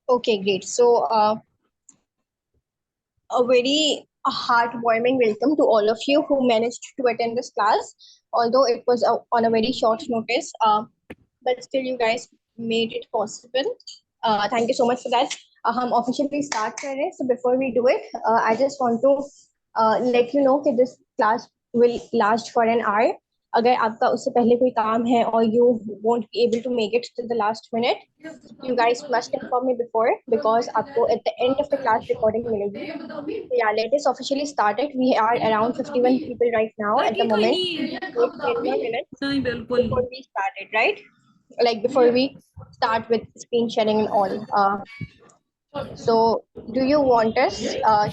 Okay, great. So, a very heartwarming welcome to all of you who managed to attend this class, although it was on a very short notice. But still, you guys made it possible. Thank you so much for that. हम officially start कर रहे हैं. So before we do it, I just want to let you know that this class will last for an hour. अगर आपका उससे पहले कोई काम है और you won't be able to make it till the last minute, you guys must inform me before because आपको at the end of the class recording मिलेगी. So yeah, let us officially start it. We are around 51 people right now at the लड़की कोई moment. नहीं We will wait 10 more minutes नहीं बिल्कुल before we start it, right? Like before we start with screen sharing and all. So do you want us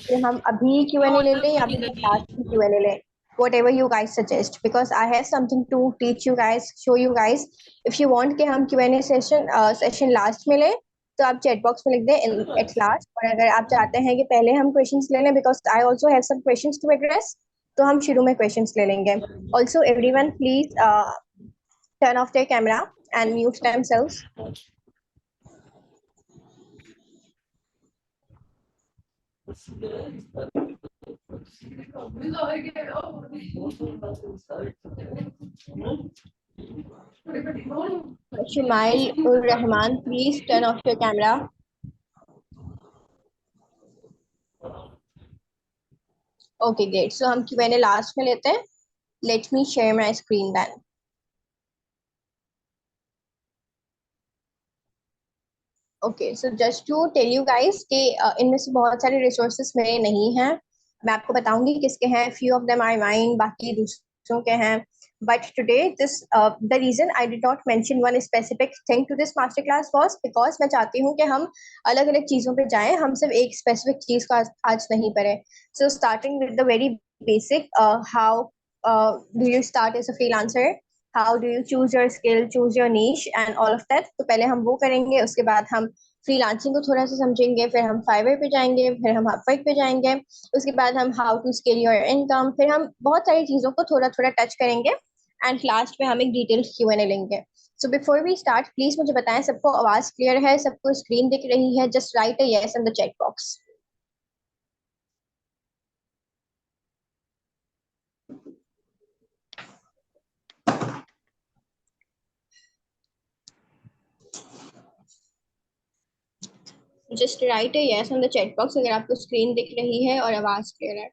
कि हम अभी Q&A ले लें या फिर last में Q&A लें? Whatever you guys suggest, because I have something to teach you guys, show you guys. If you want कि हम Q&A session last में लें, तो आप chat box में लिख दें at last. और अगर आप चाहते हैं कि पहले हम questions ले लें, because I also have some questions to address, तो हम शुरू में questions ले लेंगे. Also, everyone please turn off their camera and mute themselves. Shumail ur Rahman, please turn off your camera. Okay, great. So हम Q&A last में लेते हैं. Let me share my screen then. Okay, so just to tell you guys कि इनमें से बहुत सारे resources मेरे नहीं हैं. मैं आपको बताऊंगी किसके हैं. Few of them are mine, बाकी दूसरों के हैं. But today, the reason I did not mention one specific thing to this masterclass was because मैं चाहती हूँ कि हम अलग-अलग चीजों पे जाएं. हम सिर्फ एक specific चीज का आज नहीं पढ़ें. So starting with the very basic, how do you start as a freelancer? How do you choose your skill, choose your niche and all of that. तो पहले हम वो करेंगे, उसके बाद हम फ्रीलांसिंग को थोड़ा सा समझेंगे, फिर हम फाइवर पे जाएंगे, फिर हम अपवर्क पे जाएंगे, उसके बाद हम how to scale your income, फिर हम बहुत सारी चीजों को थोड़ा थोड़ा टच करेंगे एंड लास्ट में हम एक डिटेल्ड Q&A लेंगे. So before we start please मुझे बताएं सबको आवाज क्लियर है, सबको स्क्रीन दिख रही है? Just right a yes in the chat box. Just right a yes in the chat box अगर आपको स्क्रीन दिख रही है और आवाज क्लियर है.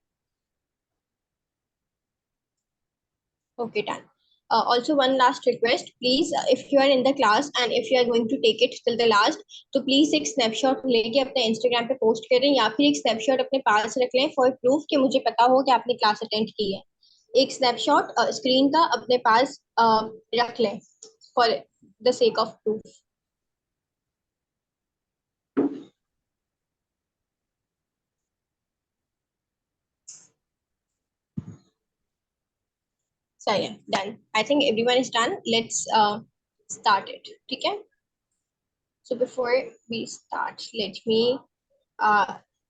Okay, done. Also, one last request, please, if you are in the class and if you are going to take it till the last, तो please एक snapshot लेके अपने Instagram पे post करें या फिर एक snapshot अपने पास रख लें for proof कि मुझे पता हो कि आपने class attend की है. एक snapshot screen का अपने पास रख लें for the sake of proof. So yeah, done. I think everyone is done. Let's start it. ठीक है? So before we start, let me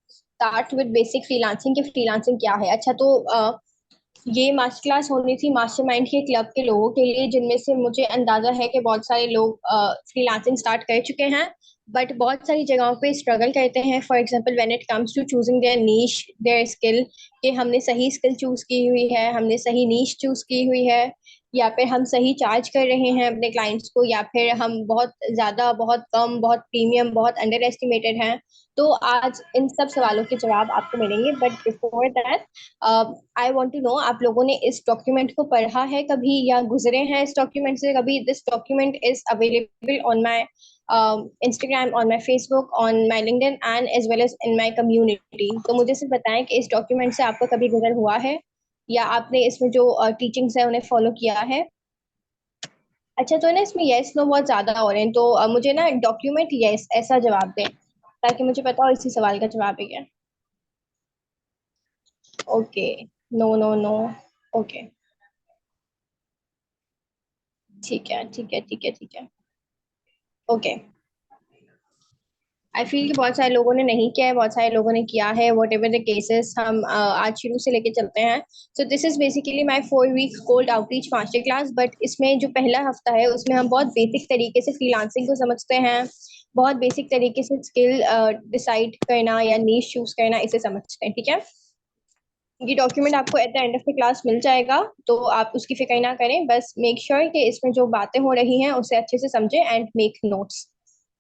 start with basic freelancing कि फ्रीलांसिंग क्या है. अच्छा, तो ये मास्टर क्लास होनी थी मास्टरमाइंड के क्लब के लोगों के लिए, जिनमें से मुझे अंदाजा है कि बहुत सारे लोग फ्रीलांसिंग स्टार्ट कर चुके हैं, बट बहुत सारी जगहों पे स्ट्रगल करते हैं. For example when it comes to choosing their niche, their skill, कि हमने सही स्किल चूज की हुई है, हमने सही नीश चूज की हुई है, या फिर हम सही चार्ज कर रहे हैं अपने क्लाइंट्स को, या फिर हम बहुत ज्यादा, बहुत कम, बहुत प्रीमियम, बहुत अंडर एस्टिमेटेड हैं. तो आज इन सब सवालों के जवाब आपको मिलेंगे. But before that, I want to know, आप लोगों ने इस डॉक्यूमेंट को पढ़ा है कभी या गुजरे हैं इस डॉक्यूमेंट से कभी? This document is available on my Instagram, on my Facebook, on my LinkedIn and as well as in my community. तो मुझे सिर्फ बताएं कि इस डॉक्यूमेंट से आपको कभी गुजर हुआ है या आपने इसमें जो टीचिंग्स है उन्हें फॉलो किया है. अच्छा, तो ना इसमें यस नो बहुत ज्यादा हो रहे हैं, तो मुझे ना डॉक्यूमेंट यस ऐसा जवाब दें ताकि मुझे पता हो इसी सवाल का जवाब है क्या. Okay, no no no. Okay, ठीक है ठीक है ठीक है ठीक है. ओके, आई फील कि बहुत सारे लोगों ने नहीं किया है, बहुत सारे लोगों ने किया है। वॉट एवर द केसेस, हम आज शुरू से लेके चलते हैं। So this is basically my 4 week cold outreach master class. But इसमें जो पहला हफ्ता है उसमें हम बहुत बेसिक तरीके से फ्रीलांसिंग को समझते हैं, बहुत बेसिक तरीके से स्किल डिसाइड करना या नीश चूज करना, इसे समझते हैं। ठीक है, ये डॉक्यूमेंट आपको at the end of the class मिल जाएगा, तो आप उसकी फिक्र ना करें। बस मेक श्योर कि इसमें जो बातें हो रही हैं उसे अच्छे से समझें एंड मेक नोट्स।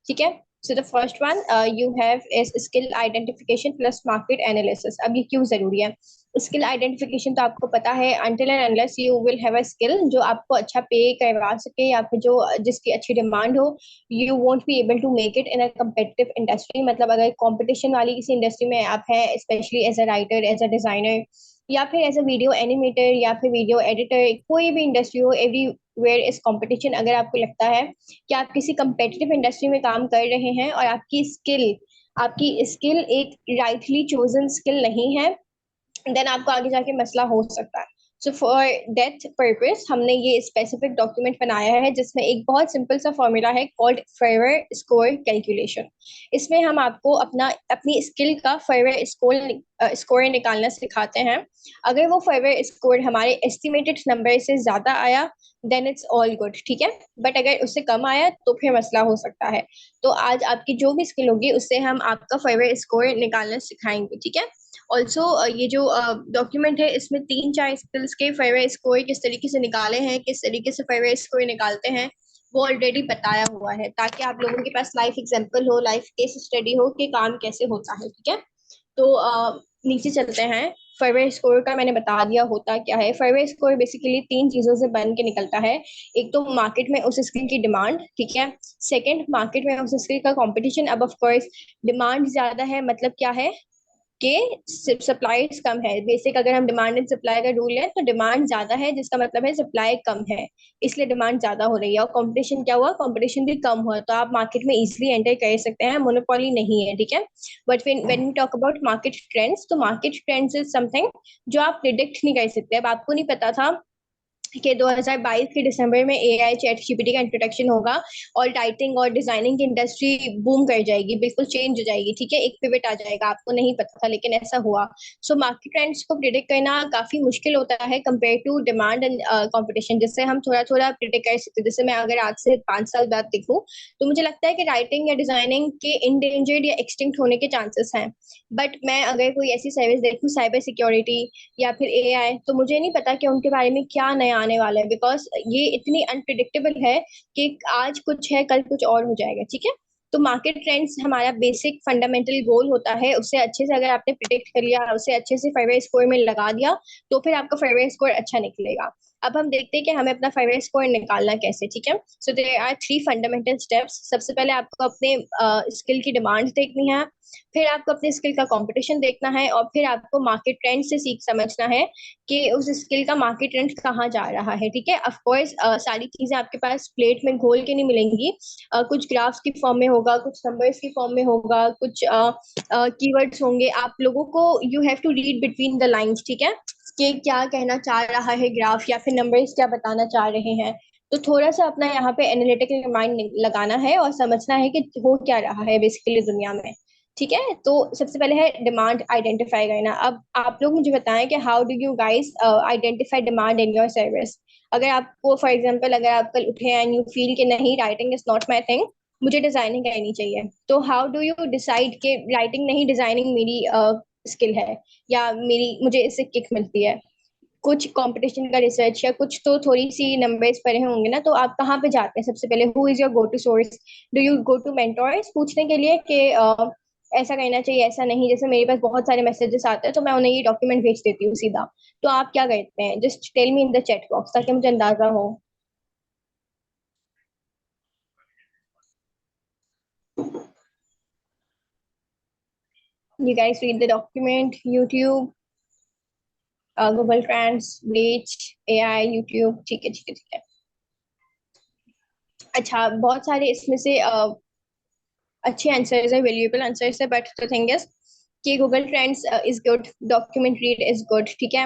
ठीक है। So the first one you have is skill identification plus market analysis. अब ये क्यों जरूरी है? स्किल आइडेंटिफिकेशन तो आपको पता है, until and unless you will have a skill जो आपको अच्छा पे करवा सके या फिर जो जिसकी अच्छी डिमांड हो, you won't be able to make it in a competitive industry. मतलब अगर कंपटीशन वाली किसी इंडस्ट्री में आप हैं, specially as a writer, as a designer, या फिर एज अ वीडियो एनिमेटर या फिर वीडियो एडिटर, कोई भी इंडस्ट्री हो, एवरीवेयर इज कंपटीशन। अगर आपको लगता है कि आप किसी कंपेटिटिव इंडस्ट्री में काम कर रहे हैं और आपकी स्किल एक राइटली चोजन स्किल नहीं है, देन आपको आगे जाके मसला हो सकता है। सो फॉर दैट पर्पस हमने ये स्पेसिफिक डॉक्यूमेंट बनाया है जिसमें एक बहुत सिंपल सा फॉर्मूला है कॉल्ड फेवर स्कोर कैलकुलेशन। इसमें हम आपको अपनी स्किल का फेवर स्कोर निकालना सिखाते हैं। अगर वो फेवर स्कोर हमारे एस्टिमेटेड नंबर से ज्यादा आया, देन इट्स ऑल गुड। ठीक है। बट अगर उससे कम आया तो फिर मसला हो सकता है। तो आज आपकी जो भी स्किल होगी उससे हम आपका फेवर स्कोर निकालना सिखाएंगे। ठीक है। ऑल्सो ये जो डॉक्यूमेंट है इसमें 3-4 स्किल्स के फेवर स्कोर किस तरीके से निकाले हैं, किस तरीके से फेवर स्कोर निकालते हैं, वो ऑलरेडी बताया हुआ है, ताकि आप लोगों के पास लाइफ एग्जांपल हो, लाइफ केस स्टडी हो कि काम कैसे होता है। ठीक है। तो नीचे चलते हैं। फेवर स्कोर का मैंने बता दिया होता क्या है। फेवर स्कोर बेसिकली 3 चीजों से बन के निकलता है। एक तो मार्केट में उस स्किल की डिमांड, ठीक है। सेकंड, मार्केट में उस स्किल का कंपटीशन। अब ऑफ कोर्स डिमांड ज्यादा है मतलब क्या है कि सप्लाई कम है। बेसिक अगर हम डिमांड एंड सप्लाई का रूल है तो डिमांड ज्यादा है जिसका मतलब है सप्लाई कम है, इसलिए डिमांड ज्यादा हो रही है। और कंपटीशन क्या हुआ? कंपटीशन भी कम हुआ, तो आप मार्केट में इजिली एंटर कर सकते हैं, मोनोपोली नहीं है। ठीक है। But when we talk about market trends, तो मार्केट ट्रेंड्स इज समथिंग जो आप प्रिडिक्ट नहीं कर सकते। अब आपको नहीं पता था कि 2022 के दिसंबर में एआई चैट जीपीटी का इंट्रोडक्शन होगा और राइटिंग और डिजाइनिंग की इंडस्ट्री बूम कर जाएगी, बिल्कुल चेंज हो जाएगी। ठीक है, एक पिवट आ जाएगा, आपको नहीं पता था लेकिन ऐसा हुआ। सो मार्केट ट्रेंड्स को प्रिडिक्ट करना काफी मुश्किल होता है compare to demand and competition, जिससे हम थोड़ा थोड़ा प्रिडिक्ट कर सकते हैं। जैसे मैं अगर आज से 5 साल बाद देखूं तो मुझे लगता है कि राइटिंग या डिजाइनिंग के इंडेंजर्ड या एक्सटिंक्ट होने के चांसेस हैं। बट मैं अगर कोई ऐसी सर्विस देखूं, साइबर सिक्योरिटी या फिर एआई, तो मुझे नहीं पता कि उनके बारे में क्या नया आने वाला है, बिकॉज ये इतनी अनप्रिडिक्टेबल है कि आज कुछ है कल कुछ और हो जाएगा। ठीक है। तो मार्केट ट्रेंड्स हमारा बेसिक फंडामेंटल गोल होता है, उससे अच्छे से अगर आपने प्रिडिक्ट कर लिया, उसे अच्छे से फेवर स्कोर में लगा दिया, तो फिर आपका फेवर स्कोर अच्छा निकलेगा। अब हम देखते हैं कि हमें अपना फेवर स्कोर निकालना कैसे। ठीक है। So there are 3 fundamental steps. सबसे पहले आपको अपने स्किल की डिमांड देखनी है, फिर आपको अपने स्किल का कंपटीशन देखना है, और फिर आपको मार्केट ट्रेंड से सीख समझना है कि उस स्किल का मार्केट ट्रेंड कहाँ जा रहा है। ठीक है। ऑफ कोर्स सारी चीजें आपके पास प्लेट में घोल के नहीं मिलेंगी। कुछ ग्राफ्स की फॉर्म में होगा, कुछ नंबर्स की फॉर्म में होगा, कुछ कीवर्ड्स होंगे। आप लोगों को you have to read between the lines. ठीक है, कि क्या कहना चाह रहा है ग्राफ या फिर नंबर्स क्या बताना चाह रहे हैं। तो थोड़ा सा अपना यहाँ पे एनालिटिकल माइंड लगाना है और समझना है कि हो क्या रहा है बेसिकली दुनिया में। ठीक है। तो सबसे पहले है डिमांड आइडेंटिफाई करना। अब आप लोग मुझे बताएं कि how do you guys identify demand in your service. अगर आपको फॉर एग्जांपल अगर आप कल उठे एंड यू फील कि नहीं, writing is not my thing, मुझे डिजाइनिंग करनी चाहिए, तो हाउ डू यू डिसाइड कि राइटिंग नहीं डिजाइनिंग मेरी स्किल है या मेरी मुझे इससे किक मिलती है? कुछ कंपटीशन का रिसर्च या कुछ तो थोड़ी सी नंबर्स पढ़े होंगे ना, तो आप कहाँ पे जाते हैं सबसे पहले? Who is your go to source? Do you go to mentors पूछने के लिए कि ऐसा करना चाहिए, ऐसा नहीं? जैसे मेरे पास बहुत सारे मैसेजेस आते हैं तो मैं उन्हें ये डॉक्यूमेंट भेज देती हूँ सीधा। तो आप क्या करते हैं? Just tell me in the chat box ताकि मुझे अंदाजा हो। You guys read the document, YouTube, Google trans, breach, AI, YouTube. ठीक है, ठीक है, ठीक है। अच्छा, बहुत सारे इसमें से अच्छे आंसर्स है, वैल्यूएबल आंसर्स है, बट द थिंग इज कि Google trends is good, document read is good, ठीक है।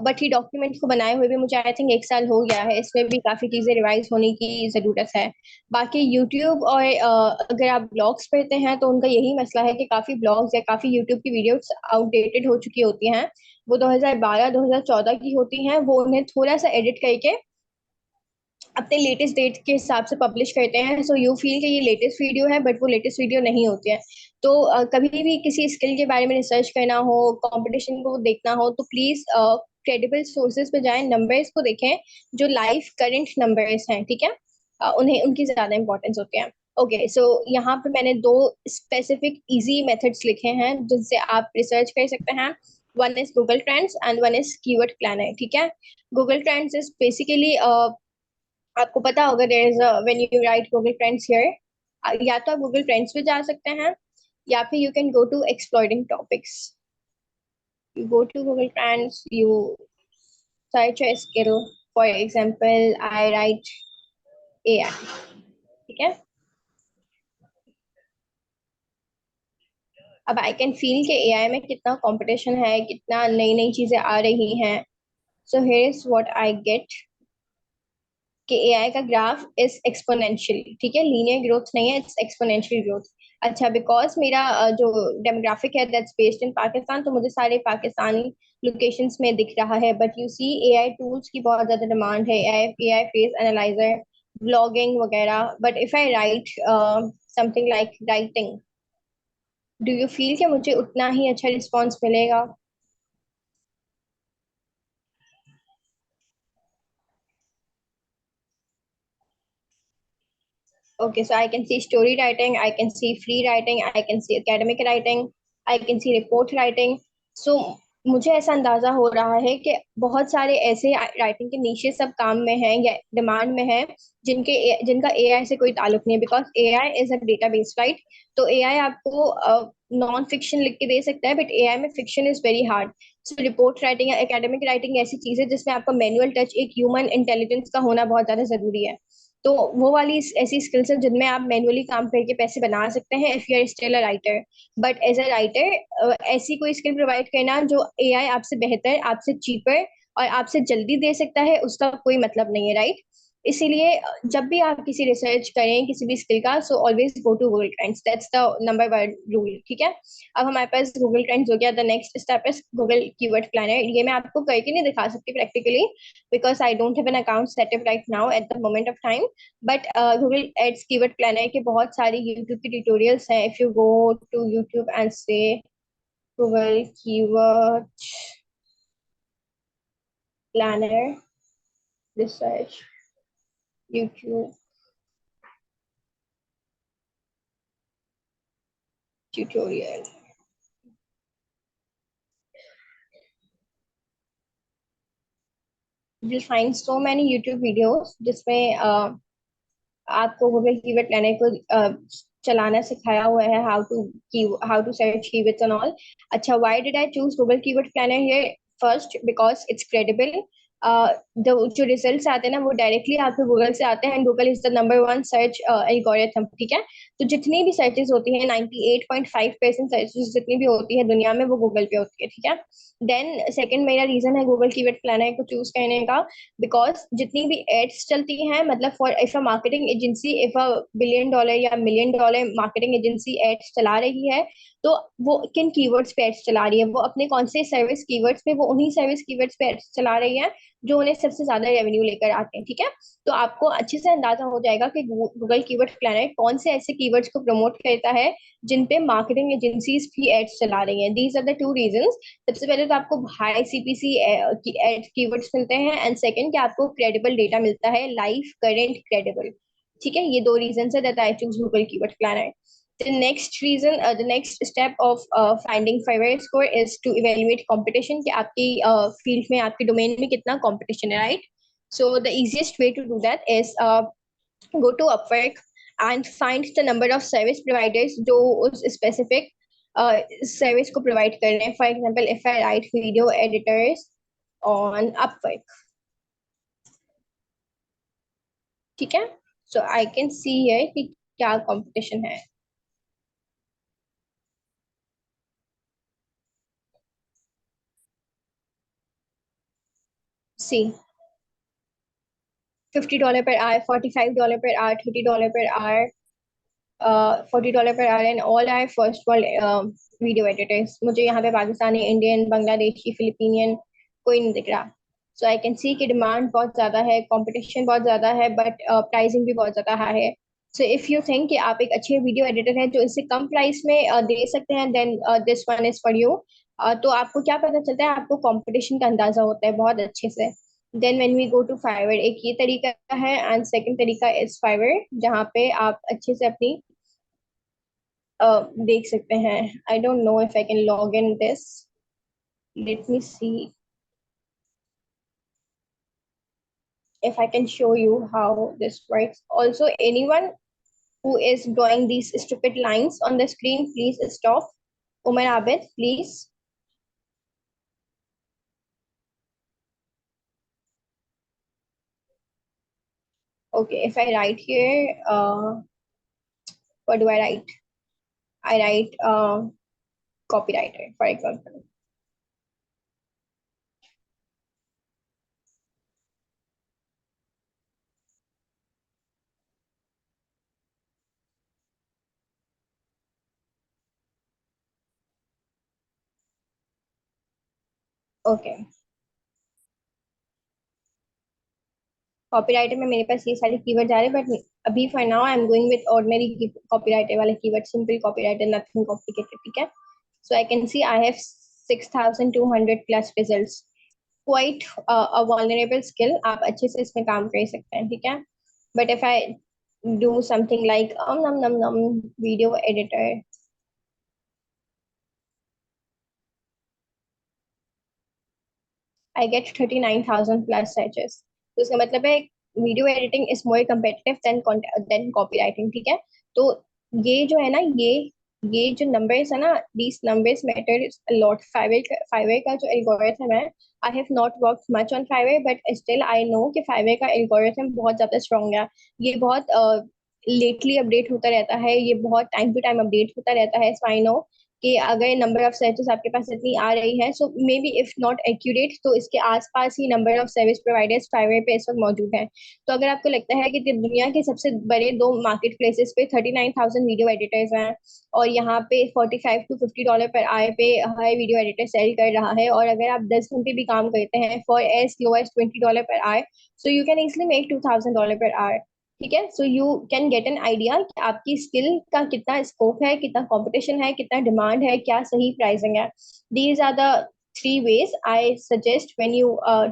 बट ये डॉक्यूमेंट को बनाए हुए भी मुझे आई थिंक 1 साल हो गया है, इसमें भी काफी चीजें रिवाइज होने की जरूरत है। बाकी यूट्यूब और अगर आप ब्लॉग्स पढ़ते हैं तो उनका यही मसला है कि काफी ब्लॉग्स या काफी यूट्यूब की वीडियोस आउटडेटेड हो चुकी होती हैं। वो 2012-2014 की होती हैं, वो उन्हें थोड़ा सा एडिट करके अपने लेटेस्ट डेट के हिसाब से पब्लिश करते हैं। सो यू फील कि ये लेटेस्ट वीडियो है, बट वो लेटेस्ट वीडियो नहीं होती है। तो कभी भी किसी स्किल के बारे में रिसर्च करना हो, कंपटीशन को देखना हो, तो प्लीज क्रेडिबल सोर्सेज पे जाएं, नंबर्स को देखें जो लाइव करंट नंबर्स हैं, ठीक है। उन्हें उनकी ज्यादा इंपॉर्टेंस होती है। ओके, सो यहाँ पे मैंने 2 स्पेसिफिक इजी मेथड्स लिखे हैं जिनसे आप रिसर्च कर सकते हैं। One is Google trends and one is keyword planner, ठीक है। गूगल ट्रेंड्स इज बेसिकली, आपको पता होगा, there is when you write Google trends here, या तो आप गूगल ट्रेंड्स पे जा सकते हैं, या फिर you can go to exploring topics. You go to Google trends, you search a skill, for example I write AI, ठीक है। अब आई कैन फील कि एआई में कितना कंपटीशन है, कितना नई नई चीजें आ रही हैं। So here is what I get, कि एआई का ग्राफ इज एक्सपोनेंशियल, ठीक है, लीनियर ग्रोथ नहीं है, इट्स एक्सपोनेंशियल ग्रोथ। अच्छा, बिकॉज मेरा जो डेमोग्राफिक है दैट्स बेस्ड इन पाकिस्तान, तो मुझे सारे पाकिस्तानी लोकेशंस में दिख रहा है। But you see AI tools की बहुत ज्यादा डिमांड है, AI AI face analyser, vlogging वगैरह। But if I write something like writing, do you feel कि मुझे उतना ही अच्छा रिस्पॉन्स मिलेगा? Okay, so I can see story writing, I can see free writing, I can see academic writing, I can see report writing. So मुझे ऐसा अंदाजा हो रहा है कि बहुत सारे ऐसे राइटिंग के नीचे सब काम में हैं या डिमांड में हैं, जिनका एआई से कोई ताल्लुक नहीं है, because AI is a database, right. तो एआई आपको नॉन फिक्शन लिख के दे सकता है, बट एआई में fiction is very hard. So report writing या एकेडमिक राइटिंग ऐसी चीज है जिसमें आपका मैनुअल टच, एक ह्यूमन इंटेलिजेंस का होना बहुत ज्यादा जरूरी है। तो वो वाली ऐसी स्किल्स है जिनमें आप मैनुअली काम करके पैसे बना सकते हैं, if you are still a writer. But as a writer ऐसी कोई स्किल प्रोवाइड करना जो एआई आपसे बेहतर, आपसे चीपर और आपसे जल्दी दे सकता है, उसका कोई मतलब नहीं है, राइट। इसीलिए जब भी आप किसी रिसर्च करें किसी भी स्किल का, so always go to Google trends, that's the number one rule, ठीक है। अब हमारे पास गूगल ट्रेंड्स हो गया, the next step is Google keyword planner. ये मैं आपको करके नहीं दिखा सकती practically, because I don't have an account set up right now at the moment of time. But Google Ads keyword planner के बहुत सारे YouTube के tutorials हैं। If you go to YouTube and say Google keyword planner research YouTube tutorial, you'll find so many YouTube videos जिसमें आपको Google keyword planner को चलाना सिखाया हुआ है, how to search keywords and all. अच्छा, why did I choose Google keyword planner here? First, because it's credible. जो results आते हैं ना, वो डायरेक्टली आपके गूगल से आते हैं, Google is the number one search algorithm, ठीक है। तो जितनी भी सर्चेस होती हैं, 98.5% सर्चेस जितनी भी होती है दुनिया में, वो गूगल पे होती है, ठीक है। देन सेकंड मेरा रीजन है गूगल कीवर्ड प्लानर को चूज करने का, बिकॉज जितनी भी एड्स चलती हैं, मतलब for if a marketing agency, if a $1 billion या $1 million मार्केटिंग एजेंसी एड्स चला रही है, तो वो किन कीवर्ड्स पे एड्स चला रही है, वो अपने कौन से सर्विस कीवर्ड्स पे, वो उन्हीं सर्विस कीवर्ड्स पे एड्स चला रही है जो उन्हें सबसे ज्यादा रेवेन्यू लेकर आते हैं, ठीक है। तो आपको अच्छे से अंदाजा हो जाएगा कि गूगल कीवर्ड प्लानर कौन से ऐसे कीवर्ड्स को प्रमोट करता है जिन पे मार्केटिंग एजेंसीज भी एड्स चला रही हैं। These are the two reasons. सबसे पहले तो आपको हाई सीपीसी कीवर्ड्स मिलते हैं, एंड सेकंड कि आपको क्रेडिबल डेटा मिलता है, लाइव करेंट क्रेडिबल, ठीक है। ये दो रीजन है that I choose Google keyword planner. The next reason, the next step of finding favorite score is to evaluate competition, कि आपकी field में, आपके domain में कितना competition है, right? So the easiest way to do that is go to Upwork and find the number of service providers जो उस specific service को provide कर रहे हैं। For example, if I write video editors on Upwork, ठीक है, so I can see here, कि क्या competition है। सी, $50 per hour, $45 per hour, $30 per hour, $40 per hour, and all are first world video editors. मुझे यहाँ पे पाकिस्तानी, इंडियन, बांग्लादेशी, फिलिपीनियन कोई नहीं दिख रहा। सो आई कैन सी कि डिमांड बहुत ज़्यादा है, कंपटीशन बहुत ज़्यादा है, बट प्राइसिंग भी बहुत ज़्यादा हाई है। सो इफ़ यू थिंक कि आप एक अच्छे वीडियो एडिटर हैं जो इससे कम प्राइस में दे सकते हैं, then this one is for you. तो आपको क्या पता चलता है, आपको कंपटीशन का अंदाजा होता है बहुत अच्छे से। Then when we go to Fiverr, एक ये तरीका है, एंड सेकंड तरीका इज फाइवर, जहाँ पे आप अच्छे से अपनी देख सकते हैं। I don't know if I can log in this, let me see if I can show you how this works. Also, anyone who is drawing these stupid lines on the screen, please stop. Umar Abid, please. Okay, if I write here, what do I write? I write copywriter, for example. Okay. Copywriter में मेरे पास ये सारे keyword आ रहे हैं, but अभी for now I am going with ordinary copywriter वाले keyword, simple copywriter, nothing complicated, ठीक है। So I can see I have 6,200 plus results, quite a vulnerable skill, आप अच्छे से इसमें काम कर सकते हैं, ठीक है। But if I do something like नम नम नम video editor, I get 39,000 plus searches. तो इसका मतलब है video editing is more competitive than copy writing, ठीक है। तो ये जो है ना, ये जो नंबर्स है ना, these numbers matter lot. Fiverr का जो एल्गोरिथम है, I have not work much on Fiverr, but still I know कि फाइवर का एल्गोरिथम बहुत ज्यादा स्ट्रॉन्ग है। ये बहुत लेटली अपडेट होता रहता है, ये बहुत टाइम टू टाइम अपडेट होता रहता है। सो आई नो कि अगर नंबर ऑफ सर्चेस आपके पास इतनी आ रही है, so maybe if not accurate, तो इसके आसपास ही number of service providers Fiverr पे इस वक्त मौजूद हैं। तो अगर आपको लगता है कि दुनिया के सबसे बड़े दो मार्केट प्लेसेस पे 39,000 वीडियो एडिटर्स हैं, और यहाँ पे $45 to $50 पर आए पे हर वीडियो एडिटर सेल कर रहा है, और अगर आप 10 घंटे भी काम करते हैं फॉर एज लो एज $20 पर आए, सो you can easily make $2,000 per hour, ठीक है। So you can get an idea कि आपकी स्किल का कितना स्कोप है, कितना कंपटीशन है, कितना डिमांड है, क्या सही प्राइसिंग है। These are the three ways I suggest when you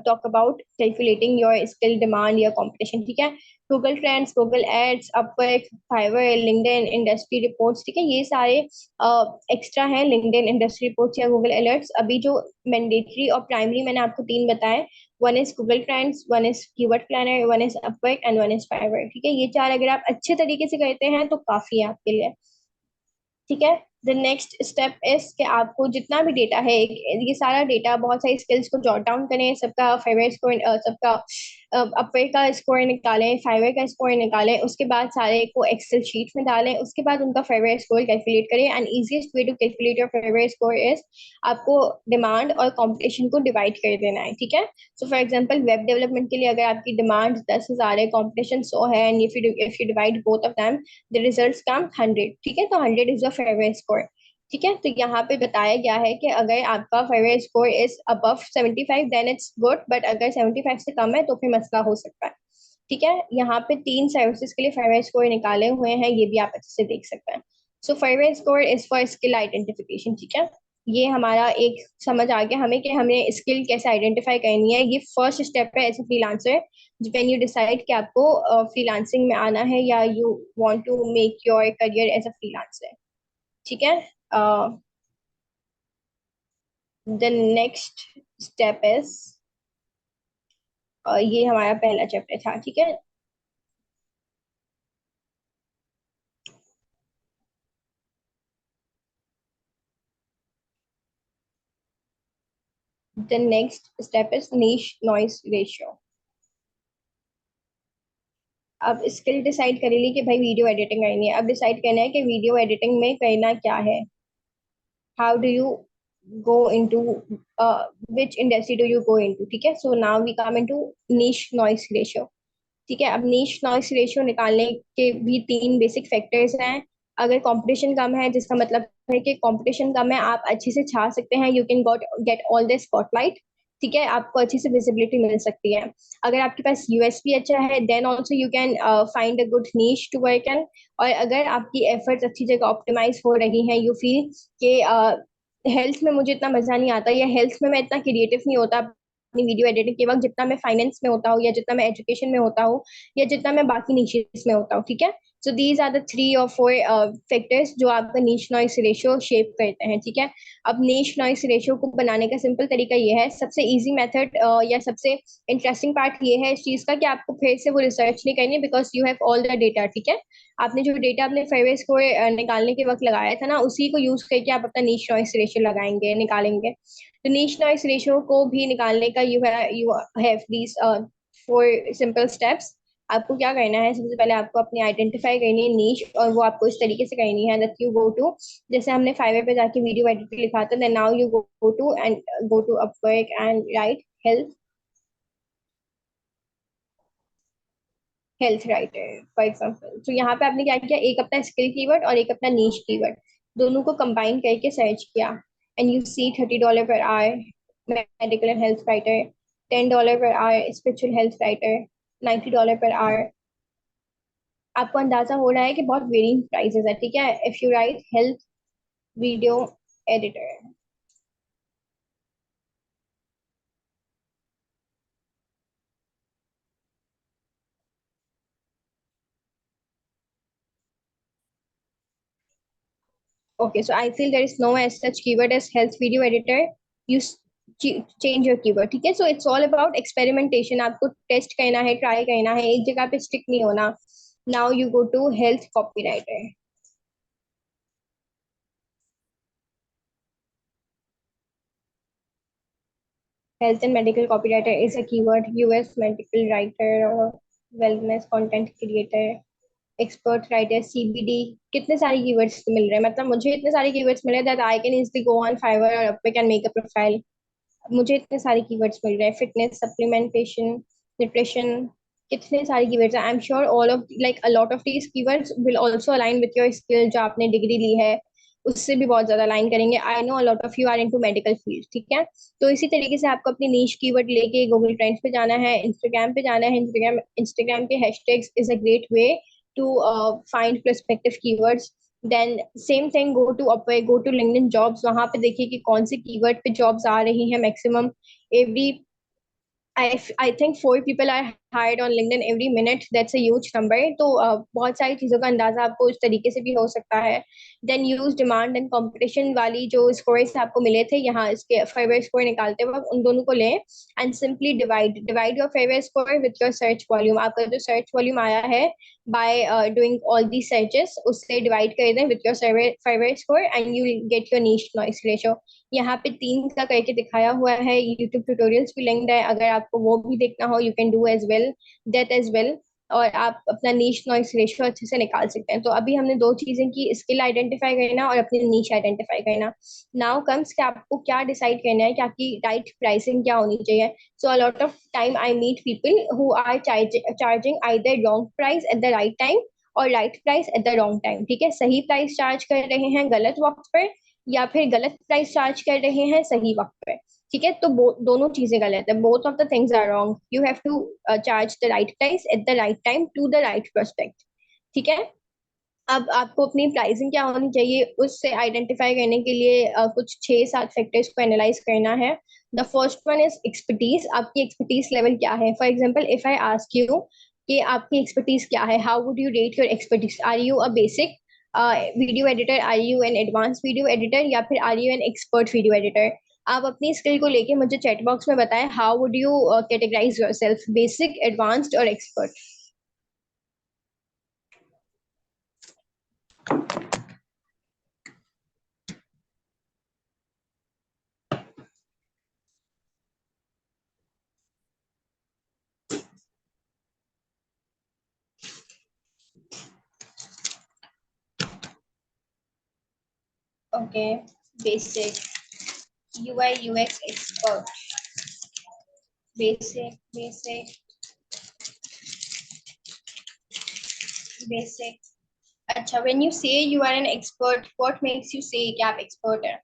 talk about calculating your skill, demand या competition, ठीक है। Google trends, Google ads, Upwork, Fiverr, LinkedIn industry reports, ठीक है, ये सारे एक्स्ट्रा हैं। लिंक्डइन इंडस्ट्री रिपोर्ट्स या गूगल अलर्ट्स। अभी जो मैंडेटरी और प्राइमरी मैंने आपको तीन बताए, one is Google trends, one is keyword planner, one is Upwork and one is Fiverr, ठीक है। ये चार अगर आप अच्छे तरीके से करते हैं तो काफी है आपके लिए, ठीक है। द नेक्स्ट स्टेप इज कि आपको जितना भी डेटा है, ये सारा डेटा, बहुत सारी स्किल्स को जॉट डाउन करें, सबका फाइवर स्कोर, सबका अपवर का स्कोर निकालें, फाइवर का स्कोर निकालें, उसके बाद सारे को एक्सेल शीट में डालें, उसके बाद उनका फाइवर स्कोर कैलकुलेट करें। And easiest way to calculate your Fiverr score is आपको डिमांड और कॉम्पिटिशन को डिवाइड कर देना है, ठीक है। So for example web development के लिए अगर आपकी डिमांड 10,000 है, कॉम्पिटिशन 100 है, and if you divide both of them, the results come 100, ठीक है। तो 100 इज योर फेवरेट स्कोर, ठीक है। तो यहाँ पे बताया गया है कि अगर आपका favourite score is above 75, then it's good, but अगर 75 से कम है तो फिर मसला हो सकता है, ठीक है। यहाँ पे तीन सर्विसेज के लिए फेवरेट स्कोर निकाले हुए हैं, ये भी आप अच्छे से देख सकते हैं। So favourite score is for skill identification, ठीक है। ये हमारा एक समझ आ गया हमें कि हमें स्किल कैसे आइडेंटिफाई करनी है। ये फर्स्ट स्टेप है as a freelancer, when you decide कि आपको फ्रीलांसिंग में आना है या you want to make your career as a freelancer, ठीक है। द नेक्स्ट स्टेप इज, ये हमारा पहला चैप्टर था, ठीक है। The next step is niche noise ratio. अब स्किल डिसाइड कर ली कि भाई वीडियो एडिटिंग करनी है, अब डिसाइड करना है कि वीडियो एडिटिंग में करना क्या है। How do you go into which industry do you go into, ठीक है. So now we come into niche noise ratio. ठीक है, अब नीश नॉइस रेशियो निकालने के भी तीन बेसिक फैक्टर्स हैं. अगर कंपटीशन कम है, जिसका मतलब है कि कंपटीशन कम है, आप अच्छे से छा सकते हैं, you can get all the spotlight. ठीक है, आपको अच्छी से विजिबिलिटी मिल सकती है. अगर आपके पास यूएसपी अच्छा है, then also you can find a good niche to work in. और अगर आपकी एफर्ट्स अच्छी जगह ऑप्टिमाइज हो रही हैं, यू फील कि हेल्थ में मुझे इतना मजा नहीं आता, या हेल्थ में मैं इतना क्रिएटिव नहीं होता अपनी वीडियो एडिटिंग के वक्त, जितना मैं फाइनेंस में होता हूँ, या जितना मैं एजुकेशन में होता हूँ, या जितना मैं बाकी नीशेस में होता हूँ. ठीक है. सो दीज आर द 3 और 4 फैक्टर्स जो आपका नीश नॉइस रेशियो शेप करते हैं. ठीक है. अब नीश नॉइस रेशियो को बनाने का सिंपल तरीका ये है, सबसे इजी मेथड या सबसे इंटरेस्टिंग पार्ट ये है इस चीज का, कि आपको फिर से वो रिसर्च नहीं करनी, because you have all the data. ठीक है. आपने जो डेटा अपने फेवरेट को निकालने के वक्त लगाया था ना, उसी को यूज करके आप अपना नीश नॉइस रेशियो लगाएंगे, निकालेंगे. तो नीश नॉइस रेशियो को भी निकालने का you have these 4 simple steps. आपको क्या करना है, सबसे पहले आपको अपनी आइडेंटिफाई करनी है नीश, और वो आपको इस तरीके से करनी है दैट यू गो टू, जैसे हमने फाइवर पे जाके वीडियो एडिट लिखा था, then now you go to Upwork and write health. Health writer for example. तो यहाँ पे आपने क्या किया, एक अपना स्किल कीवर्ड और एक अपना नीश कीवर्ड, दोनों को कंबाइन करके सर्च किया. And you see $30 per hour medical and health writer, $10 per our spiritual health writer, $90 per hour. आपको अंदाजा हो रहा है कि बहुत वेरिंग प्राइसेस है. ठीक है. If you right health video editor. Okay, so I feel there is no as such keyword as health video editor. You change your keyword. ठीक है. So it's all about experimentation. आपको test करना है, try करना है, एक जगह पे स्टिक नहीं होना. Now you go to health copywriter. Health and medical copywriter is a keyword. US medical writer or wellness content creator, expert writer, CBD. कितने सारे keywords मिल रहे हैं, मतलब मुझे इतने सारे keywords मिले that I can easily go on Fiverr or Upwork and make a profile. मुझे इतने सारे कीवर्ड्स मिल रहे हैं, फिटनेस, सप्लीमेंटेशन, न्यूट्रिशन. कितने सारे कीवर्ड्स हैं. I am sure all of like a lot of these keywords will also align with your skill, जो आपने डिग्री ली है उससे भी बहुत ज्यादा अलाइन करेंगे. I know a lot of you are into medical field. ठीक है. तो इसी तरीके से आपको अपनी नीश कीवर्ड लेके गूगल ट्रेंड्स पे जाना है, इंस्टाग्राम पे जाना है. इंस्टाग्राम के hashtags is a great way to find prospective keywords. Then same thing, go to Upwork, go to LinkedIn jobs. वहां पे देखिए कि कौन सी कीवर्ड पे जॉब्स आ रही हैं maximum. Every I think 4 people are hired on LinkedIn every minute. That's a huge number. तो बहुत सारी चीजों का अंदाजा आपको इस तरीके से भी हो सकता है. Then use demand and competition वाली जो स्कोर्स आपको मिले थे यहाँ, इसके फेवर स्कोर निकालते वक्त उन दोनों को लें, and simply divide your favour score with your search volume. आपका जो सर्च वॉल्यूम आया है by doing all the searches, उससे डिवाइड कर दें with your favour score, and you get your niche noise ratio. यहाँ पे 3 का करके दिखाया हुआ है. यूट्यूब ट्यूटोरियल्स भी लिंक्ड है, अगर आपको वो भी देखना हो, you can do as well that as well. और आप अपना नीश नॉइस रेशियो अच्छे से निकाल सकते हैं. तो अभी हमने दो चीजें की, स्किल आइडेंटिफाई करना और अपनी नीश आइडेंटिफाई करना. नाउ कम्स कि आपको क्या डिसाइड करना है कि आपकी राइट प्राइसिंग क्या होनी चाहिए. So a lot of time I meet people who are charging either wrong price at the right time और right price at the wrong time. ठीक है. सही प्राइस चार्ज कर रहे हैं गलत वक्त पर, या फिर गलत प्राइस चार्ज कर रहे हैं सही वक्त पे. ठीक है. तो दोनों चीजें गलत है. Both of the things are wrong. You have to charge the right price at the right time to the right prospect. ठीक है. अब आपको अपनी प्राइसिंग क्या होनी चाहिए उससे आइडेंटिफाई करने के लिए कुछ 6-7 फैक्टर्स को एनालाइज करना है. The first one is expertise. आपकी एक्सपर्टीज लेवल क्या है. For example, if I ask you कि आपकी एक्सपर्टीज क्या है, how would you rate your expertise. Are you a basic video editor, are you an advance video editor, या फिर are you an expert video editor. आप अपनी skill को लेके मुझे चैट बॉक्स में बताएं, how would you categorise yourself, basic, advanced और expert. Okay. Basic, UI UX expert, basic, basic. अच्छा, when you say you are an expert, what makes you say कि आप expert है?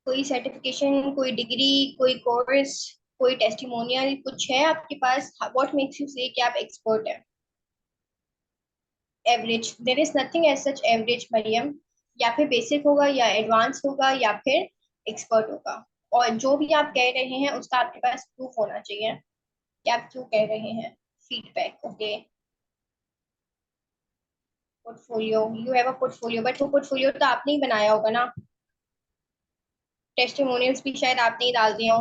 कोई सर्टिफिकेशन, कोई degree, कोई कोर्स, कोई testimonial कुछ है आपके पास? व्हाट मेक्स यू से कि आप एक्सपर्ट है? Average, there is nothing as such average Mariam. या फिर बेसिक होगा, या एडवांस होगा, या फिर एक्सपर्ट होगा। और जो भी आप कह रहे हैं उसका आपके पास प्रूफ होना चाहिए कि आप क्यों कह रहे हैं। Feedback, okay. Portfolio, you have a portfolio, but वो पोर्टफोलियो तो आपने ही बनाया होगा ना। टेस्टिमोनियल्स भी शायद आपने ही डाल दिए हो।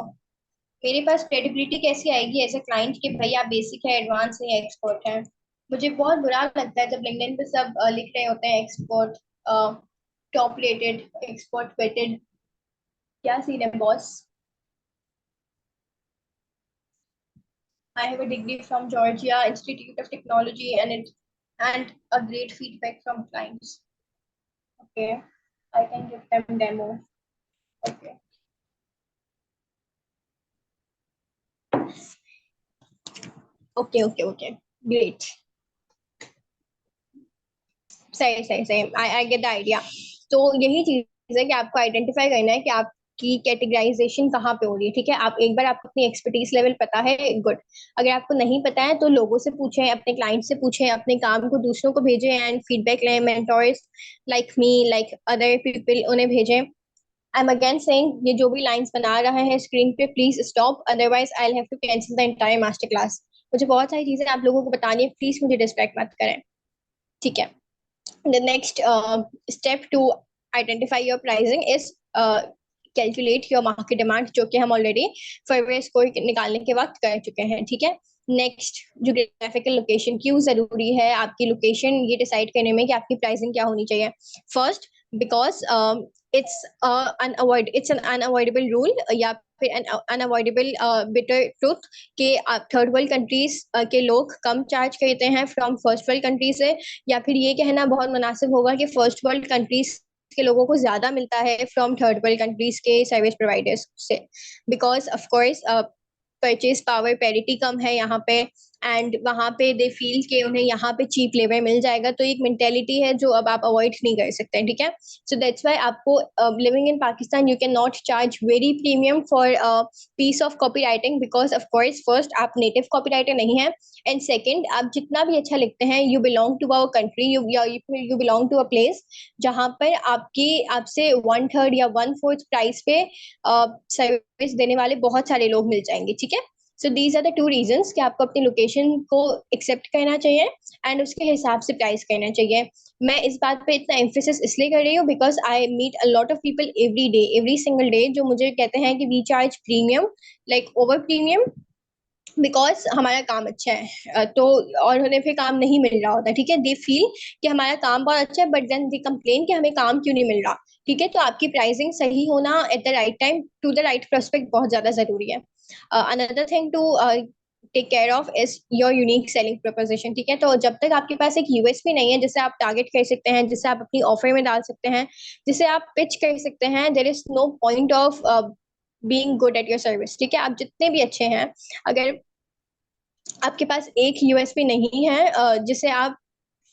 मेरे पास क्रेडिबिलिटी कैसी आएगी एज ए क्लाइंट कि भाई आप बेसिक है, एडवांस है, एक्सपर्ट है? मुझे बहुत बुरा लगता है जब लिंक्डइन पे सब लिख रहे होते हैं expert, top rated, expert vetted. क्या सीन है boss? I have a degree from Georgia Institute of Technology and a great feedback from clients. Okay, I can give them demo. Okay, okay, okay, okay, great. सही, सही, सही, I I get the idea. तो यही चीज है कि आपको identify करना है कि आपकी कैटेगराइजेशन कहाँ पे हो रही है। ठीक है, आप एक बार आपको अपनी एक्सपर्टीज लेवल पता है, गुड। अगर आपको नहीं पता है तो लोगों से पूछें, अपने क्लाइंट से पूछें, अपने काम को दूसरों को भेजें एंड फीडबैक लें। Mentors like me, like other people, उन्हें भेजें। आई एम अगेन सेइंग, ये जो भी लाइंस बना रहा है स्क्रीन पे, please stop, otherwise I have to cancel the entire master class. मुझे बहुत सारी चीजें आप लोगों को बतानी है, प्लीज मुझे डिस्ट्रैक्ट मत करें। ठीक है। The next step to identify your pricing is calculate your market demand, जो कि हम ऑलरेडी फरवरी स्कोर निकालने के वक्त कर चुके हैं। ठीक है। नेक्स्ट, जोग्राफिकल लोकेशन क्यों जरूरी है? आपकी लोकेशन ये डिसाइड करने में कि आपकी प्राइसिंग क्या होनी चाहिए। First, because it's an unavoidable rule, या फिर एन अनअवॉइडेबल बिटर ट्रूथ, कि थर्ड वर्ल्ड कंट्रीज के लोग कम चार्ज करते हैं फ्रॉम फर्स्ट वर्ल्ड कंट्री से। या फिर ये कहना बहुत मुनासिब होगा कि फर्स्ट वर्ल्ड कंट्रीज के लोगों को ज्यादा मिलता है फ्रॉम थर्ड वर्ल्ड कंट्रीज के सर्विस प्रोवाइडर्स से। Because of course purchase power parity कम है यहाँ पे, एंड वहां पे दे फील कि उन्हें यहाँ पे चीप लेबर मिल जाएगा। तो एक मेंटेलिटी है जो अब आप अवॉइड नहीं कर सकते। ठीक है। सो दैट्स व्हाई आपको, living in Pakistan, you can not charge very premium for piece of copy writing, because of course first आप नेटिव कॉपी राइटर नहीं है, एंड सेकेंड आप जितना भी अच्छा लिखते हैं, you belong to our country, you belong to a place जहां पर आपकी आपसे वन थर्ड या वन फोर्थ प्राइस पे सर्विस देने वाले बहुत सारे लोग मिल जाएंगे। ठीक है। So these are the two reasons कि आपको अपनी लोकेशन को एक्सेप्ट करना चाहिए एंड उसके हिसाब से प्राइस करना चाहिए। मैं इस बात पे इतना एम्फेसिस इसलिए कर रही हूँ because I meet a lot of people every day, every single day, जो मुझे कहते हैं कि we charge premium, like over premium, because हमारा काम अच्छा है। तो और उन्हें फिर काम नहीं मिल रहा होता। ठीक है। दे फील कि हमारा काम बहुत अच्छा है, बट देन दे कंप्लेन कि हमें काम क्यों नहीं मिल रहा। ठीक है। तो आपकी प्राइसिंग सही होना at the right time to the right prospect बहुत ज्यादा जरूरी है। Another thing to take care of is your unique selling proposition. ठीक है। तो जब तक आपके पास एक यूएसपी नहीं है जिसे आप टारगेट कर सकते हैं, जिसे आप अपनी ऑफर में डाल सकते हैं, जिसे आप पिच कर सकते हैं, there is no point of being good at your service. ठीक है। आप जितने भी अच्छे हैं, अगर आपके पास एक यूएसपी नहीं है जिसे आप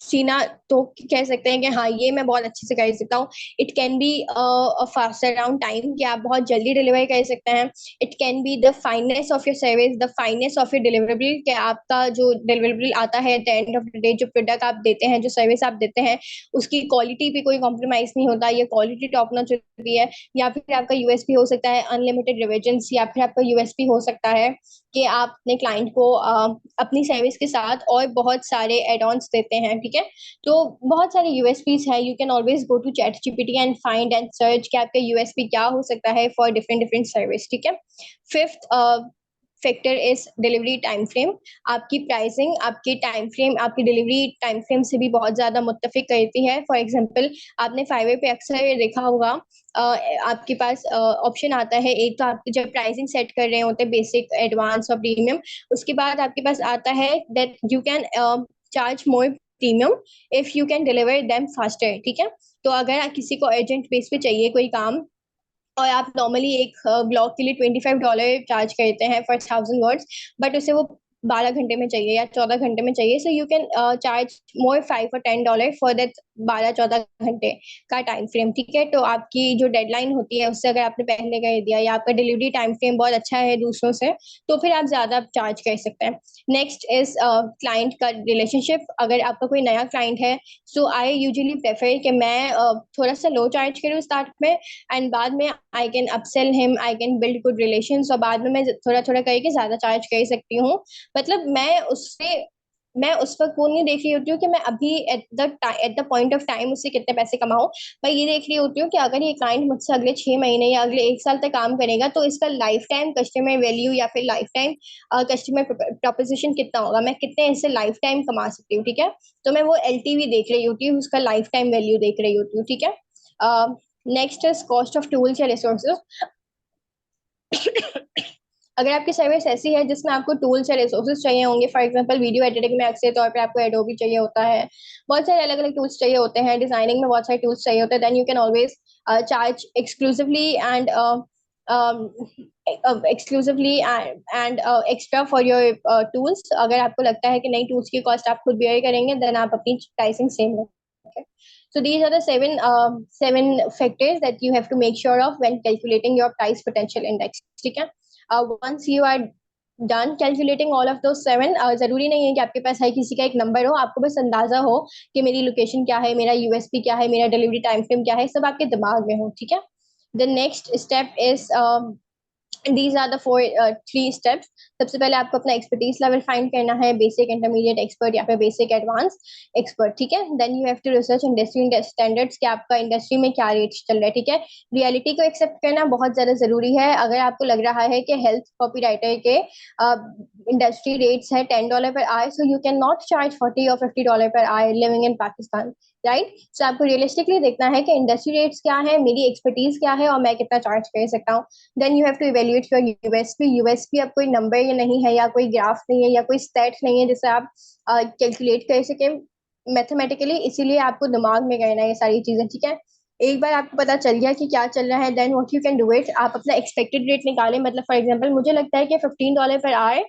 सीना, तो कह सकते हैं कि हाँ ये मैं बहुत अच्छे से कर सकता हूँ। It can be faster around time, कि आप बहुत जल्दी डिलीवर कर सकते हैं। It can be the finance of your service, the finance of your deliverable, कि आपका जो डिलीवरेबल आता है eight the end of the day, जो प्रोडक्ट आप देते हैं, जो सर्विस आप देते हैं, उसकी क्वालिटी पे कोई कॉम्प्रोमाइज नहीं होता, ये क्वालिटी टॉप नॉच होती है। या फिर आपका यूएसपी हो सकता है अनलिमिटेड रिविजन्स, या फिर आपका यूएसपी हो सकता है कि आप अपने क्लाइंट को अपनी सर्विस के साथ और बहुत सारे एड ऑन्स देते हैं। ठीक है। तो बहुत सारे यूएसपीज है, you can always go to ChatGPT and find and search कि आपका यूएसपी क्या हो सकता है फॉर डिफरेंट डिफरेंट सर्विस। ठीक है। Fifth factor is delivery time frame. आपकी प्राइसिंग आपके टाइम फ्रेम, आपकी डिलीवरी टाइम फ्रेम से भी बहुत ज्यादा मुत्तफिक करती है। फॉर एग्जांपल, आपने फाइवर पे अक्सर देखा होगा, आपके पास ऑप्शन आता है एक, तो आप जब प्राइसिंग सेट कर रहे होते हैं बेसिक, एडवांस और प्रीमियम, उसके बाद आपके पास आता है that you can charge more premium if you can deliver them faster. ठीक है। तो अगर किसी को अर्जेंट बेस पे चाहिए कोई काम, और आप नॉर्मली एक ब्लॉग के लिए $25 चार्ज करते हैं फॉर 1000 वर्ड्स, बट उसे वो 12 घंटे में चाहिए या 14 घंटे में चाहिए, सो यू कैन चार्ज मोर $5 और $10 फॉर दैट 12-14 घंटे का टाइम फ्रेम। ठीक है, तो आपकी जो डेडलाइन होती है उससे अगर आपने पहले कर दिया या आपका डिलीवरी टाइम फ्रेम बहुत अच्छा है दूसरों से, तो फिर आप ज्यादा चार्ज कर सकते हैं। नेक्स्ट इज क्लाइंट का रिलेशनशिप। अगर आपका कोई नया क्लाइंट है, सो आई यूजुअली प्रेफर कि मैं थोड़ा सा लो चार्ज करूँ स्टार्ट में, एंड बाद में I can upsell him, I can build good relations, और बाद में मैं थोड़ा थोड़ा करके ज्यादा चार्ज कर सकती हूँ। मतलब मैं उस वक्त वो नहीं देख रही होती हूँ कि मैं अभी at the point of time उससे कितने पैसे कमाऊं। मैं ये देख रही होती हूँ कि अगर ये क्लाइंट मुझसे अगले 6 महीने या अगले 1 साल तक काम करेगा, तो इसका लाइफ टाइम कस्टमर वैल्यू या फिर लाइफ टाइम कस्टमर प्रोपोजिशन कितना होगा, मैं कितने इससे लाइफ टाइम कमा सकती हूँ। ठीक है, तो मैं वो एलटीवी देख रही होती हूँ, उसका लाइफ टाइम वैल्यू देख रही होती हूँ। ठीक है। Next is cost of tools या रिसोर्सेज। अगर आपकी सर्विस ऐसी है जिसमें आपको टूल्स या रिसोर्सेज चाहिए होंगे, फॉर एग्जांपल वीडियो एडिटिंग में अक्सर तौर पे आपको एडोबी चाहिए होता है, बहुत सारे अलग अलग टूल्स चाहिए होते हैं, डिजाइनिंग में बहुत सारे टूल्स चाहिए होते हैं, then you can always charge exclusively and exclusively and extra for your tools. अगर आपको लगता है कि नई टूल्स की कॉस्ट आप खुद बेयर करेंगे, देन आप अपनी प्राइसिंग सेम रखें। So these are the seven factors that you have to make sure of when calculating your price potential index. ठीक है। Once you are done calculating all of those seven, जरूरी नहीं है कि आपके पास हर किसी का एक नंबर हो, आपको बस अंदाजा हो कि मेरी लोकेशन क्या है, मेरा यूएसपी क्या है, मेरा डिलीवरी टाइम फ्रेम क्या है, सब आपके दिमाग में हो। ठीक है। The next step is, these are the four 3 steps. सबसे पहले आपको अपना एक्सपर्टीज लेवल फाइंड करना है, बेसिक, इंटरमीडिएट, एक्सपर्ट या फिर बेसिक एडवांस एक्सपर्ट। ठीक है। Then you have to research industry standards कि आपका इंडस्ट्री में क्या रेट चल रहा है। ठीक है। रियलिटी को एक्सेप्ट करना बहुत ज्यादा जरूरी है। अगर आपको लग रहा है कि हेल्थ कॉपीराइटर के इंडस्ट्री रेट्स है $10 per hour, so you can not charge $40 or $50 per hour living in Pakistan, right. So आपको रियलिस्टिकली देखना है कि इंडस्ट्री रेट्स क्या है, मेरी एक्सपर्टीज क्या है, और मैं कितना चार्ज कर सकता हूँ। Then you have to evaluate your USP. USP अब कोई नंबर ये नहीं है या कोई ग्राफ नहीं है या कोई स्टेट नहीं है जिसे आप कैलकुलेट कर सके मैथमेटिकली, इसीलिए आपको दिमाग में करना है ये सारी चीजें। ठीक है। एक बार आपको पता चल गया कि क्या चल रहा है, then what you can do it, आप अपना एक्सपेक्टेड रेट निकालें। मतलब फॉर एग्जांपल मुझे लगता है कि $15 per hour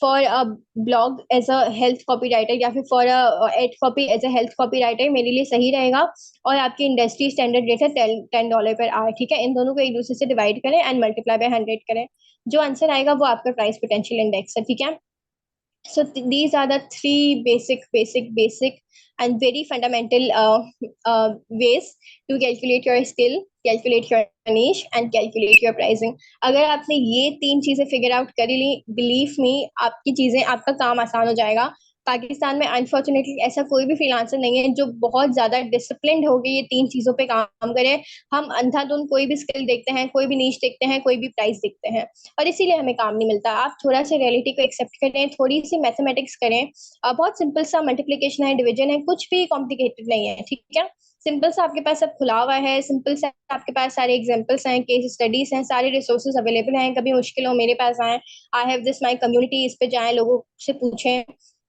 for a blog as a health copy writer, या फिर for ad copy as a health copy writer मेरे लिए सही रहेगा, और आपकी इंडस्ट्री स्टैंडर्ड रेट है $10 पर आवर। ठीक है। इन दोनों को एक दूसरे से डिवाइड करें एंड मल्टीप्लाई बाय 100 करें, जो आंसर आएगा वो आपका प्राइस पोटेंशियल इंडेक्स है। ठीक है। So these are the three basic and very fundamental ways to calculate your skill, calculate your niche and calculate your pricing. अगर आपने ये 3 चीजें फिगर आउट कर ली, बिलीव मी, आपकी चीजें, आपका काम आसान हो जाएगा। पाकिस्तान में अनफॉर्चुनेटली ऐसा कोई भी फ्रीलांसर नहीं है जो बहुत ज्यादा डिसिप्लिन्ड होकर ये 3 चीजों पे काम करे। हम अंधाधुंध कोई भी स्किल देखते हैं, कोई भी नीच देखते हैं, कोई भी प्राइस देखते हैं, और इसीलिए हमें काम नहीं मिलता। आप थोड़ा सा रियलिटी को एक्सेप्ट करें, थोड़ी सी मैथमेटिक्स करें, बहुत सिंपल सा मल्टीप्लिकेशन है, डिवीजन है, कुछ भी कॉम्प्लिकेटेड नहीं है। ठीक है। सिंपल सा आपके पास सब खुला हुआ है, सिंपल सा आपके पास सारे एग्जांपल्स हैं, केस स्टडीज हैं, सारे रिसोर्सेज अवेलेबल हैं। कभी मुश्किल हो मेरे पास आए, I have this my community, इस पे जाएं, लोगों से पूछें,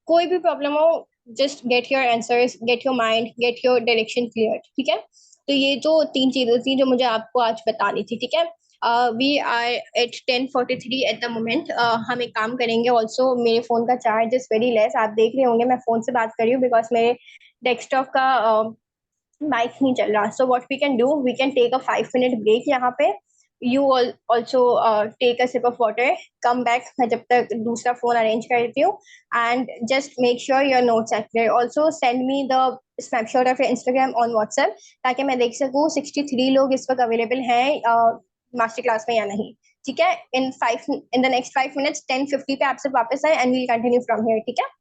कोई भी प्रॉब्लम हो, just get your answers, get your mind, get your direction clear. ठीक है। तो ये जो 3 चीजें थी जो मुझे आपको आज बतानी थी। ठीक है। We are at 10:43 at the moment. हम एक काम करेंगे ऑल्सो, मेरे फोन का चार्ज इज वेरी लेस, आप देख रहे होंगे मैं फोन से बात कर रही हूँ बिकॉज मेरे डेस्कटॉप का माइक नहीं चल रहा। So what we can do, we can take a 5 minute break यहाँ पे। You also take a sip of water, come back, मैं जब तक दूसरा फोन अरेंज कर देती हूँ, and just make sure your notes are clear. Also send me the snapshot of Instagram on WhatsApp, ताकि मैं देख सकूँ 63 लोग इस वक्त अवेलेबल हैं मास्टर क्लास में या नहीं। ठीक है। इन द नेक्स्ट 5 मिनट्स 10:50 पे आपसे वापस आए, and we'll continue from here. ठीक है।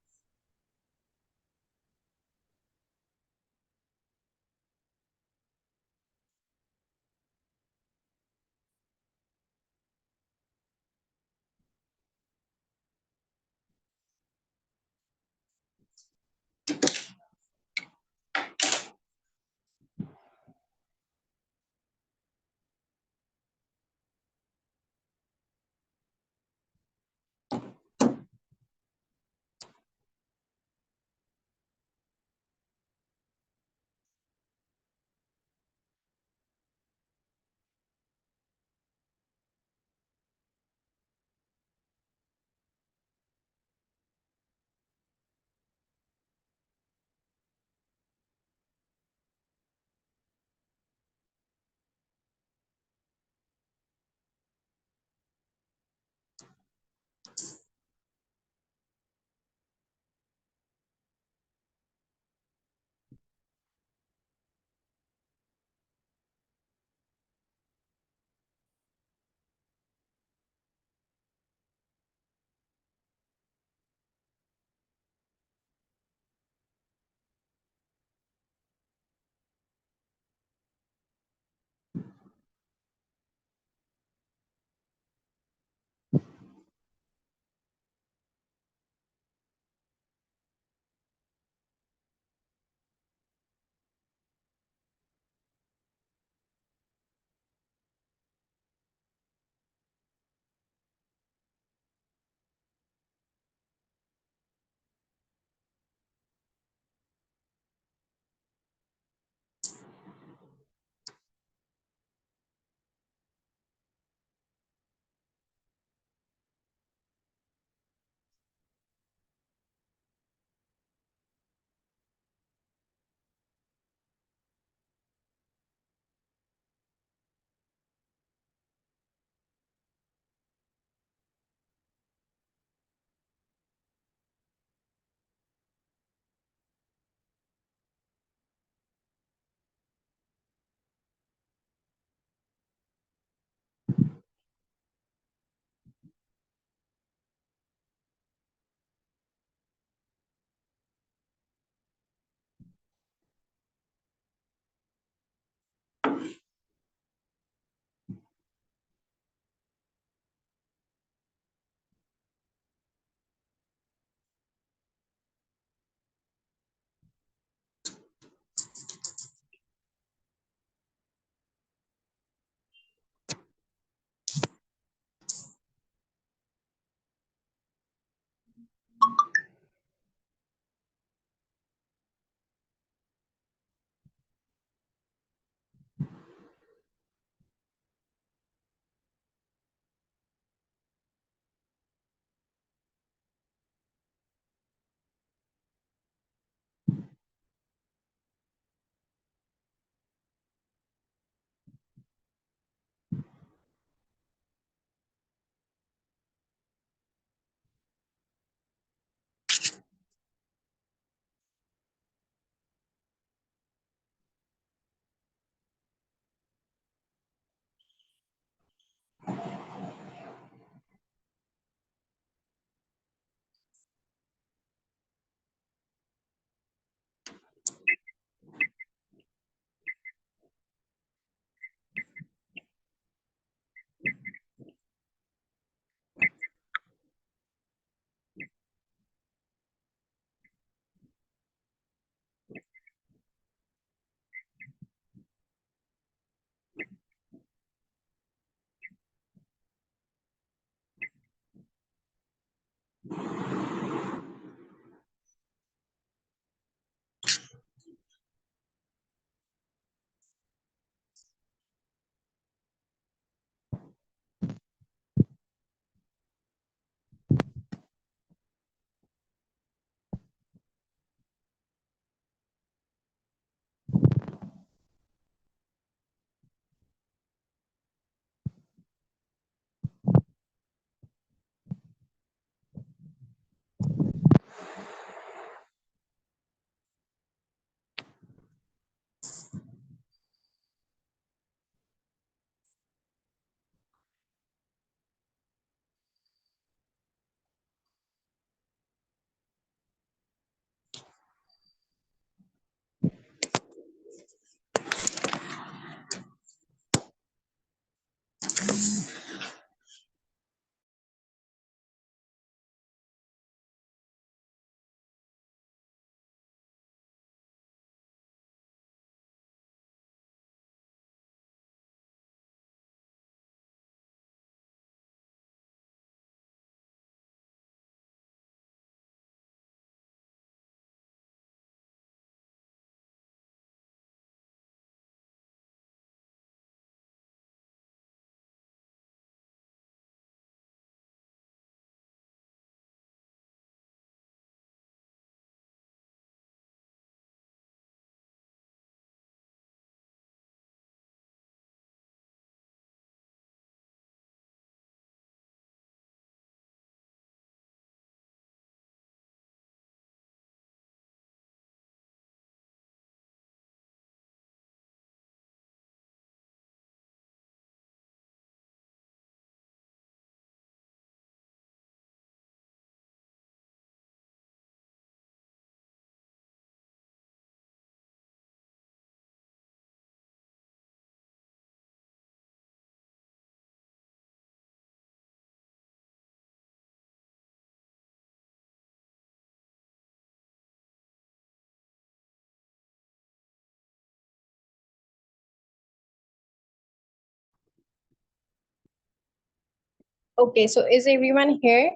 Okay, so is everyone here?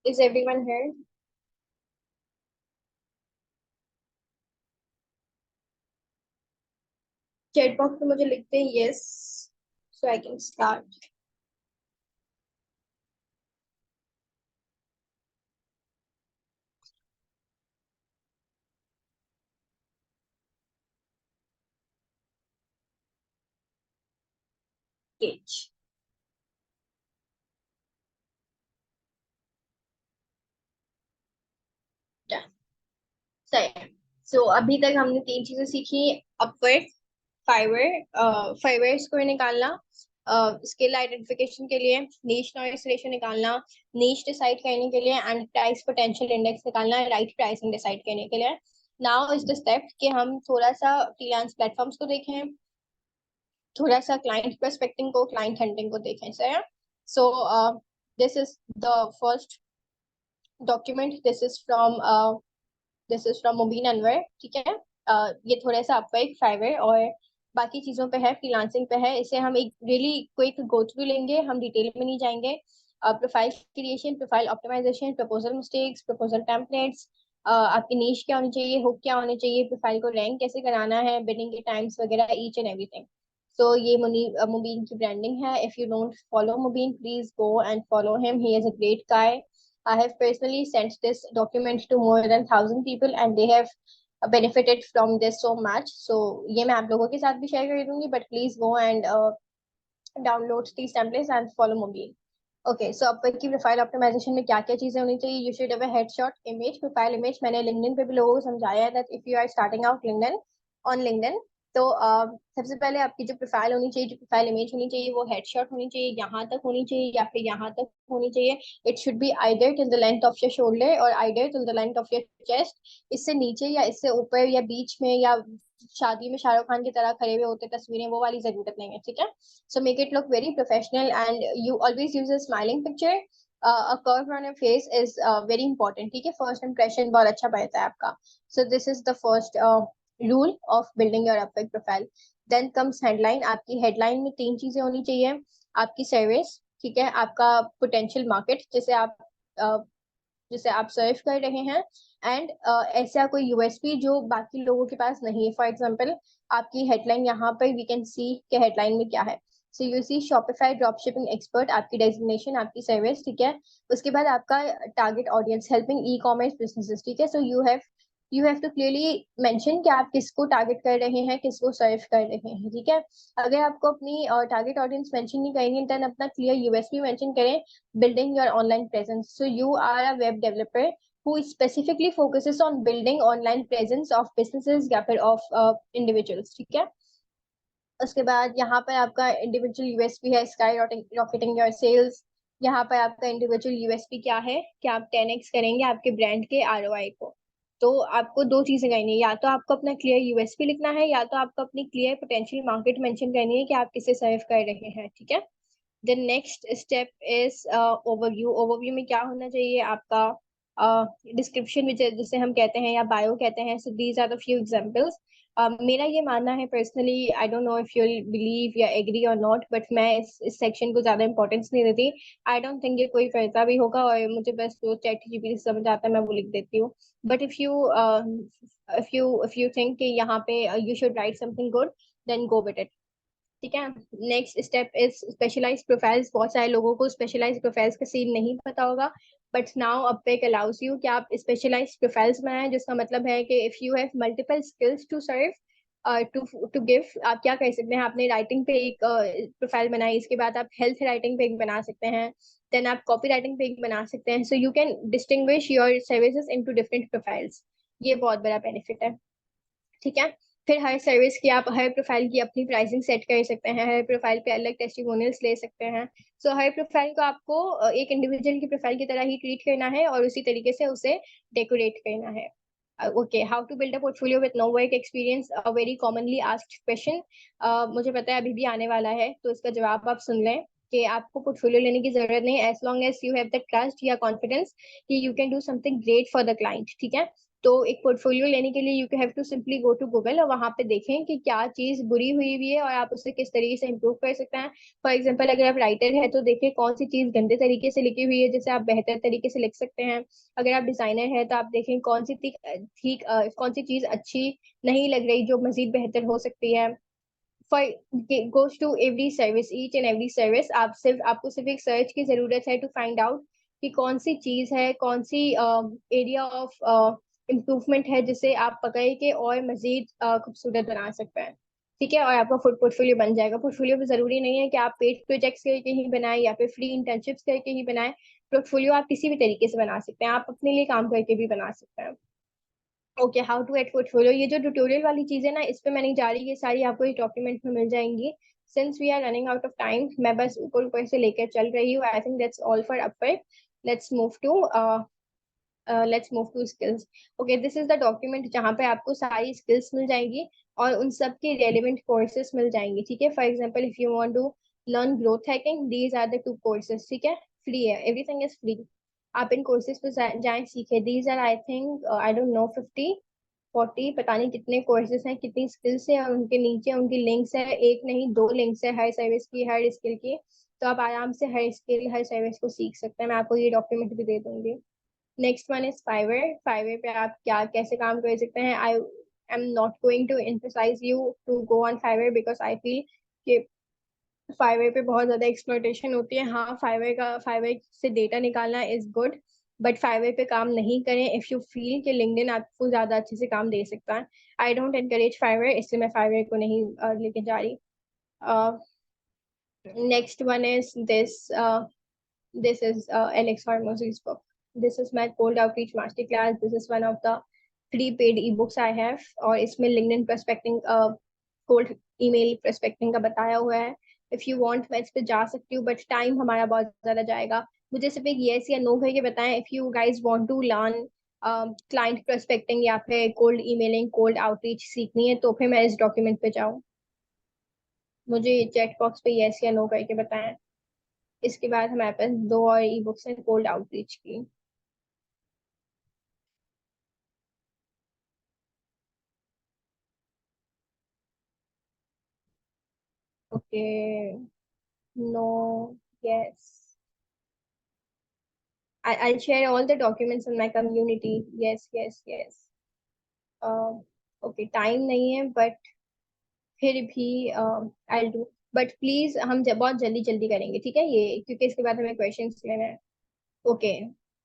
Is everyone here? Chat box में मुझे लिखते हैं yes, so I can start. Page. Done. सही। सो अभी तक हमने तीन चीजें सीखी। अपवर्ड, फाइवर, फाइवर्स को निकालना, स्किल आइडेंटिफिकेशन के लिए, नीश नॉइस रेशियो निकालना, नीश डिसाइड करने के लिए, एंड प्राइस पोटेंशियल इंडेक्स निकालना, राइट प्राइसिंग डिसाइड करने के लिए। नाउ इज द स्टेप कि हम थोड़ा सा फ्रीलांस प्लेटफॉर्म्स को देखें, थोड़ा सा क्लाइंट प्रोस्पेक्टिंग को, क्लाइंट हंटिंग को देखें sir. So this is the first document, this is from Mubeen Anwar, ठीक है। ये थोड़ा सा आपका एक फाइवर और बाकी चीजों पे है, फ्रीलांसिंग पे है। इसे हम एक रियली क्विक गो थ्रू लेंगे, हम डिटेल में नहीं जाएंगे। Profile creation, profile optimisation, proposal mistakes, proposal templates, आपकी नीश क्या होनी चाहिए, हुक क्या होनी चाहिए, प्रोफाइल को रैंक कैसे कराना है, बिडिंग के टाइम्स वगैरह, ईच एंड एवरीथिंग। सो ये मुबीन की ब्रांडिंग है। If you don't follow Mubeen, please go and follow him, he is a great guy. I have personally sent this document to more than 1,000 people and they have benefited from this so much. So ये मैं आप लोगों के साथ भी share कर दूंगी, but please go and download these templates and follow Mobile. Okay, so अब की प्रोफाइल ऑप्टिमाइजेशन में क्या क्या चीजें होनी चाहिए? You should have a headshot image, profile image. मैंने लिंक्डइन पे भी लोगों को समझाया है that if you are starting out LinkedIn, on LinkedIn, तो सबसे पहले आपकी जो प्रोफाइल होनी चाहिए, जो प्रोफाइल इमेज होनी चाहिए, वो हेडशॉट होनी चाहिए, यहाँ तक होनी चाहिए या फिर यहाँ तक होनी चाहिए। It should be either till the length of your shoulder और either till the length of your chest. इससे नीचे या इससे ऊपर या बीच में या शादी में शाहरुख खान की तरह खड़े हुए होते तस्वीरें, वो वाली जरूरत नहीं है, ठीक है। So make it look very professional and you always use a smiling picture. A curve on your face is very important, ठीक है। फर्स्ट impression बहुत अच्छा पड़ता है आपका। So this is the first rule of building your Upwork profile. Then comes headline। आपकी headline में तीन चीजें होनी चाहिए। आपकी सर्विस, ठीक है, आपका potential market uh, जिसे आप सर्व कर रहे हैं, एंड ऐसा कोई यूएसपी जो बाकी लोगों के पास नहीं है। फॉर एग्जांपल आपकी हेडलाइन यहाँ पर वी कैन सी के हेडलाइन में क्या है। So you see Shopify drop shipping expert, आपकी डेजिग्नेशन, आपकी सर्विस, ठीक है। उसके बाद आपका target audience, helping e commerce businesses, ठीक है। So you have to clearly mention कि आप किसको टारगेट कर रहे हैं, किसको सर्व कर रहे हैं, ठीक है। अगर आपको अपनी टारगेट ऑडियंस मेंशन नहीं करेंगे, देन अपना क्लियर यूएसपी मेंशन करें। Building your online presence. So you are a web developer who specifically focuses on building online presence of businesses या फिर of individuals, ठीक है। उसके बाद यहाँ पर आपका इंडिविजुअल यूएसपी है, स्काई रॉकेटिंग योर सेल्स। यहाँ पर आपका इंडिविजुअल यूएसपी क्या है कि आप 10x करेंगे आपके ब्रांड के आरओआई को। तो आपको दो चीजें करनी है, या तो आपको अपना क्लियर यूएसपी लिखना है, या तो आपको अपनी क्लियर पोटेंशियल मार्केट मेंशन करनी है कि आप किसे सर्व कर रहे हैं, ठीक है। The next step is overview। overview में क्या होना चाहिए आपका? डिस्क्रिप्शन में जिसे हम कहते हैं या बायो कहते हैं। So these are the few examples. मेरा ये मानना है personally, I don't know if you believe या एग्री और नॉट, बट मैं इस सेक्शन को ज्यादा इंपॉर्टेंस नहीं देती। आई डोंट थिंक ये कोई करता भी होगा, और मुझे बस जो चैट जीपीटी से समझ आता है मैं वो लिख देती हूँ। बट इफ यू थिंक कि यहाँ पे you should write something good, then go with it, ठीक है। Next step is specialise profiles. बहुत सारे लोगों को स्पेशलाइज प्रोफाइल्स का सीन नहीं पता होगा, but now Upwork allows you कि आप स्पेशलाइज प्रोफाइल्स बनाएं, जिसका मतलब है कि if you have multiple skills to serve, to give, आप क्या कर सकते हैं? आपने राइटिंग पे एक प्रोफाइल बनाई, इसके बाद आप हेल्थ राइटिंग पे एक बना सकते हैं, देन आप कॉपी राइटिंग पे एक बना सकते हैं। सो you can distinguish your services into different profiles. ये बहुत बड़ा बेनिफिट है, ठीक है। फिर हर सर्विस की, आप हर प्रोफाइल की अपनी प्राइसिंग सेट कर सकते हैं, हर प्रोफाइल पे अलग टेस्टिमोनियल्स ले सकते हैं। सो हर प्रोफाइल को आपको एक इंडिविजुअल की प्रोफाइल की तरह ही ट्रीट करना है और उसी तरीके से उसे डेकोरेट करना है। Okay, how to build a portfolio with no work experience, a very commonly asked question. मुझे पता है अभी भी आने वाला है, तो इसका जवाब आप सुन लें कि आपको पोर्टफोलियो लेने की जरूरत नहीं, as long as you have the trust या कॉन्फिडेंस कि you can do something great for the client, ठीक है। तो एक पोर्टफोलियो लेने के लिए you have to simply go to Google और वहां पे देखें कि क्या चीज बुरी हुई हुई है और आप उसे किस तरीके से इम्प्रूव कर सकते हैं। फॉर एग्जाम्पल अगर आप राइटर है तो देखें कौन सी चीज गंदे तरीके से लिखी हुई है जिसे आप बेहतर तरीके से लिख सकते हैं। अगर आप डिजाइनर है तो आप देखें कौन सी ठीक कौन सी चीज अच्छी नहीं लग रही जो मजीद बेहतर हो सकती है। For goes to every service, each and every service, आपको सिर्फ एक सर्च की जरूरत है टू फाइंड आउट कि कौन सी चीज है, कौन सी एरिया ऑफ इम्प्रूवमेंट है जिसे आप पकड़ के और मजीद खूबसूरत बना सकते हैं। ठीक है, और आपका फुड पोर्टफोलियो बन जाएगा। पोर्टफोलियो में जरूरी नहीं है कि आप पेड प्रोजेक्ट्स करके ही बनाएं या फिर फ्री इंटर्नशिप्स करके ही बनाएं। पोर्टफोलियो आप किसी भी तरीके से बना सकते हैं, आप अपने लिए काम करके भी बना सकते हैं। Okay, how to add portfolio, ये जो ट्यूटोरियल वाली चीजें ना इस पे मैं नहीं जा रही, ये सारी आपको इस डॉक्यूमेंट में मिल जाएंगी। Since we are running out of time, मैं बस ऊपर ऊपर से लेकर चल रही हूँ। I think that's all for Upwork. Let's move to let's move to skills. Okay, this is the document जहाँ पे आपको सारी स्किल्स मिल जाएंगी और उन सब के रेलिवेंट कोर्सेज मिल जाएंगे। ठीक है, for example if you want to learn growth hacking, these are the two courses. ठीक है, फ्री है, एवरीथिंग इज फ्री। आप इन कोर्सेज पे जाएं, सीखें। These are I think I don't no 50 40 पता नहीं कितने कोर्सेज हैं, कितनी स्किल्स है, और उनके नीचे उनकी लिंक्स है, एक नहीं दो लिंक्स है हर सर्विस की, हर स्किल की। तो आप आराम से हर स्किल हर सर्विस को सीख सकते हैं। मैं आपको ये डॉक्यूमेंट भी दे दूंगी। Next one is Fiverr. Fiverr पे आप क्या कैसे काम कर सकते हैं। I am not going to emphasise you to go on Fiverr because I feel कि फाइवर पे बहुत ज्यादा एक्सप्लॉयटेशन होती है। हाँ, फाइवर से डेटा निकालना इज गुड, बट फाइवर पे काम नहीं करें इफ यू फील कि लिंक्डइन आपको ज्यादा अच्छे से काम दे सकता है। आई डोंट एनकरेज फाइवर, इसलिए मैं फाइवर को नहीं लेके जा रही। Next one is this is Alex Hormozzi's book. This is my cold outreach masterclass. This is one of the free paid ebooks I have, और इसमें LinkedIn prospecting cold email prospecting का बताया हुआ है। If you want मैं इस पे जा सकती हूँ, but टाइम हमारा बहुत ज्यादा जाएगा। मुझे सिर्फ एक yes या no करके बताएं if you guys want to learn client prospecting या फिर cold emailing, cold outreach सीखनी है, तो फिर मैं इस डॉक्यूमेंट पे जाऊँ। मुझे चैट बॉक्स पे yes या no करके बताएं। इसके बाद हमारे पास दो और ई बुक्स हैं कोल्ड आउटरीच की। Okay, no, yes, I'll share all the documents in my community. Yes, yes, yes. Okay, time नहीं है बट फिर भी आई डू, बट प्लीज हम बहुत जल्दी जल्दी करेंगे, ठीक है ये, क्योंकि इसके बाद हमें क्वेश्चंस लेना है। Okay,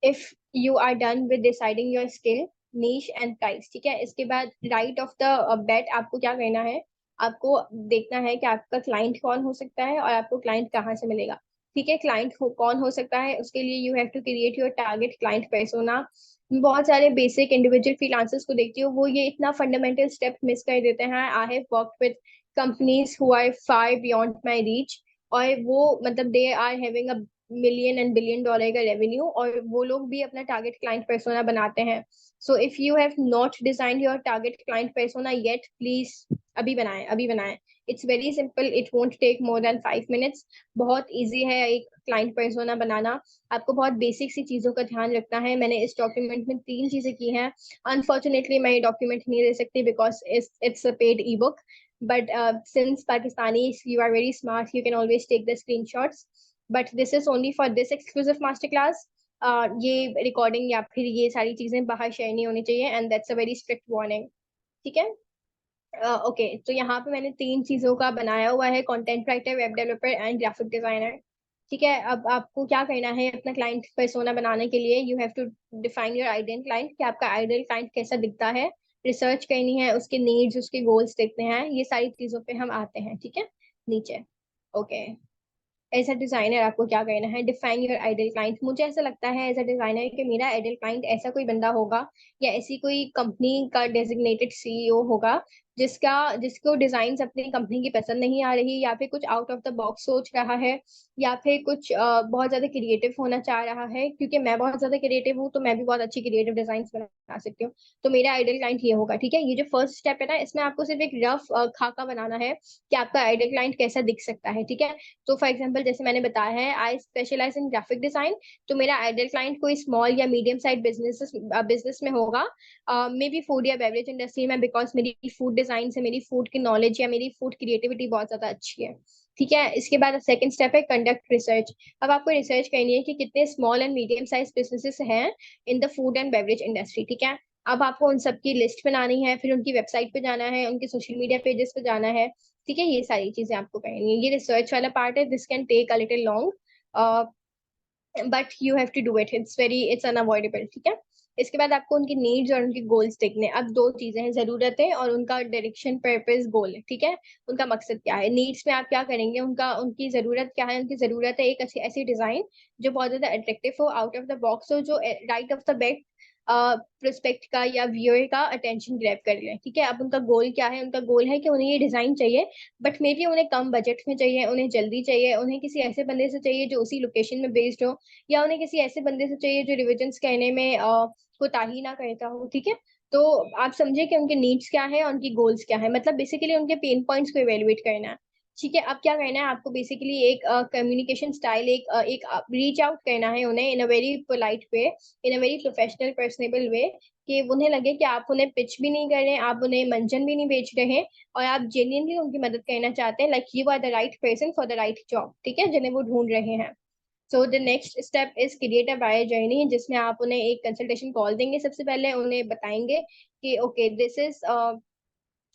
if you are done with deciding your skill, niche and price, ठीक है, इसके बाद राइट ऑफ द बेट आपको क्या करना है। आपको देखना है कि आपका क्लाइंट कौन हो सकता है और आपको क्लाइंट कहाँ से मिलेगा। ठीक है, क्लाइंट कौन हो सकता है, उसके लिए you have to create your target client persona. बहुत सारे बेसिक इंडिविजुअल फ्रीलांसर्स को देखती हूँ, वो ये इतना फंडामेंटल स्टेप मिस कर देते हैं। I have worked with companies who are far beyond my reach, और वो मतलब they are having a million and billion dollar का रेवेन्यू, और वो लोग भी अपना टारगेट क्लाइंट पर्सोना बनाते हैं। So if you have not designed your target client persona yet, please अभी बनाएं, अभी बनाएं। It's very simple, it won't take more than 5 minutes. बहुत इजी है एक क्लाइंट पर्सोना बनाना। आपको बहुत बेसिक सी चीजों का ध्यान रखना है। मैंने इस डॉक्यूमेंट में 3 चीजें की हैं। अनफॉर्चुनेटली मैं ये डॉक्यूमेंट नहीं दे सकती because it's a paid E book, but since Pakistanis, you are very smart, you can always take the screenshots, but this is only for this exclusive masterclass. ये रिकॉर्डिंग या फिर ये सारी चीजें बाहर शेयर नहीं होनी चाहिए, and that's a very strict warning. ठीक है, ओके, तो यहाँ पे मैंने 3 चीजों का बनाया हुआ है, content writer, web developer and graphic designer. ठीक है, अब आपको क्या करना है अपना क्लाइंट पर्सोना बनाने के लिए, you have to define your ideal client, कि आपका आइडियल क्लाइंट कैसा दिखता है। रिसर्च करनी है, उसके नीड्स उसके गोल्स देखते हैं, ये सारी चीजों पे हम आते हैं। ठीक है, नीचे। ओके, एज अ डिजाइनर आपको क्या करना है, डिफाइन योर आइडियल क्लाइंट। मुझे ऐसा लगता है एज अ डिजाइनर कि मेरा आइडियल क्लाइंट ऐसा कोई बंदा होगा या ऐसी कोई कंपनी का डेजिग्नेटेड सीईओ होगा जिसको डिजाइन अपनी कंपनी की पसंद नहीं आ रही, या फिर कुछ आउट ऑफ द बॉक्स सोच रहा है, या फिर कुछ बहुत ज्यादा क्रिएटिव होना चाह रहा है, क्योंकि मैं बहुत ज्यादा क्रिएटिव हूँ तो मैं भी बहुत अच्छी क्रिएटिव डिजाइन बना सकती हूँ। तो मेरा आइडियल क्लाइंट ये होगा, ठीक है। ये जो फर्स्ट स्टेप है ना, इसमें आपको सिर्फ एक रफ खाका बनाना है कि आपका आइडियल क्लाइंट कैसा दिख सकता है, ठीक है। तो फॉर एग्जाम्पल जैसे मैंने बताया है, आई स्पेशलाइज इन ग्राफिक डिजाइन, तो मेरा आइडियल क्लाइंट कोई स्मॉल या मीडियम साइज बिजनेस में होगा, मे बी फूड या बेवरेज इंडस्ट्री में, बिकॉज मेरी फूड डिजाइन से मेरी फूड की नॉलेज या मेरी फूड क्रिएटिविटी बहुत ज्यादा अच्छी है, ठीक है। इसके बाद सेकंड स्टेप है कंडक्ट रिसर्च। अब आपको रिसर्च करनी है कि कितने small and medium size businesses हैं in the food and beverage industry, ठीक है। अब आपको उन सबकी लिस्ट बनानी है, फिर उनकी वेबसाइट पे जाना है, उनके सोशल मीडिया पेजेस पे जाना है, ठीक है। ये सारी चीजें आपको करनी है, ये रिसर्च वाला पार्ट है, this can take a little long, but you have to do it, it's unavoidable, ठीक है। इसके बाद आपको उनकी नीड्स और उनके गोल्स देखने हैं। अब दो चीजें हैं, जरूरतें और उनका डायरेक्शन, पर्पस, गोल, ठीक है। उनका मकसद क्या है। नीड्स में आप क्या करेंगे, उनकी जरूरत क्या है। उनकी जरूरत है एक ऐसी ऐसी डिजाइन जो बहुत ज्यादा अट्रैक्टिव हो, आउट ऑफ द बॉक्स हो, जो right of the bed prospect का या व्यूअर का अटेंशन ग्रैब कर ले, ठीक है। अब उनका गोल क्या है, उनका गोल है कि उन्हें ये डिजाइन चाहिए, बट मे बी उन्हें कम बजट में चाहिए, उन्हें जल्दी चाहिए, उन्हें किसी ऐसे बंदे से चाहिए जो उसी लोकेशन में बेस्ड हो, या उन्हें किसी ऐसे बंदे से चाहिए जो रिविजन्स कहने में कोताही ना करता हो, ठीक है। तो आप समझे कि उनके नीड्स क्या है और उनकी गोल्स क्या है, मतलब बेसिकली उनके पेन पॉइंट्स को इवेलुएट करना है, ठीक है। अब क्या करना है आपको, बेसिकली एक कम्युनिकेशन स्टाइल, एक रीच आउट करना है उन्हें in a very polite way, in a very professional personable way, कि उन्हें लगे कि आप उन्हें पिच भी नहीं कर रहे हैं, आप उन्हें मंजन भी नहीं बेच रहे हैं, और आप जेन्युइनली उनकी मदद करना चाहते हैं, like you are the right person for the right job, ठीक है, जिन्हें वो ढूंढ रहे हैं। So the next step is create a buyer journey, जिसमें आप उन्हें एक कंसल्टेशन कॉल देंगे। सबसे पहले उन्हें बताएंगे कि okay, this is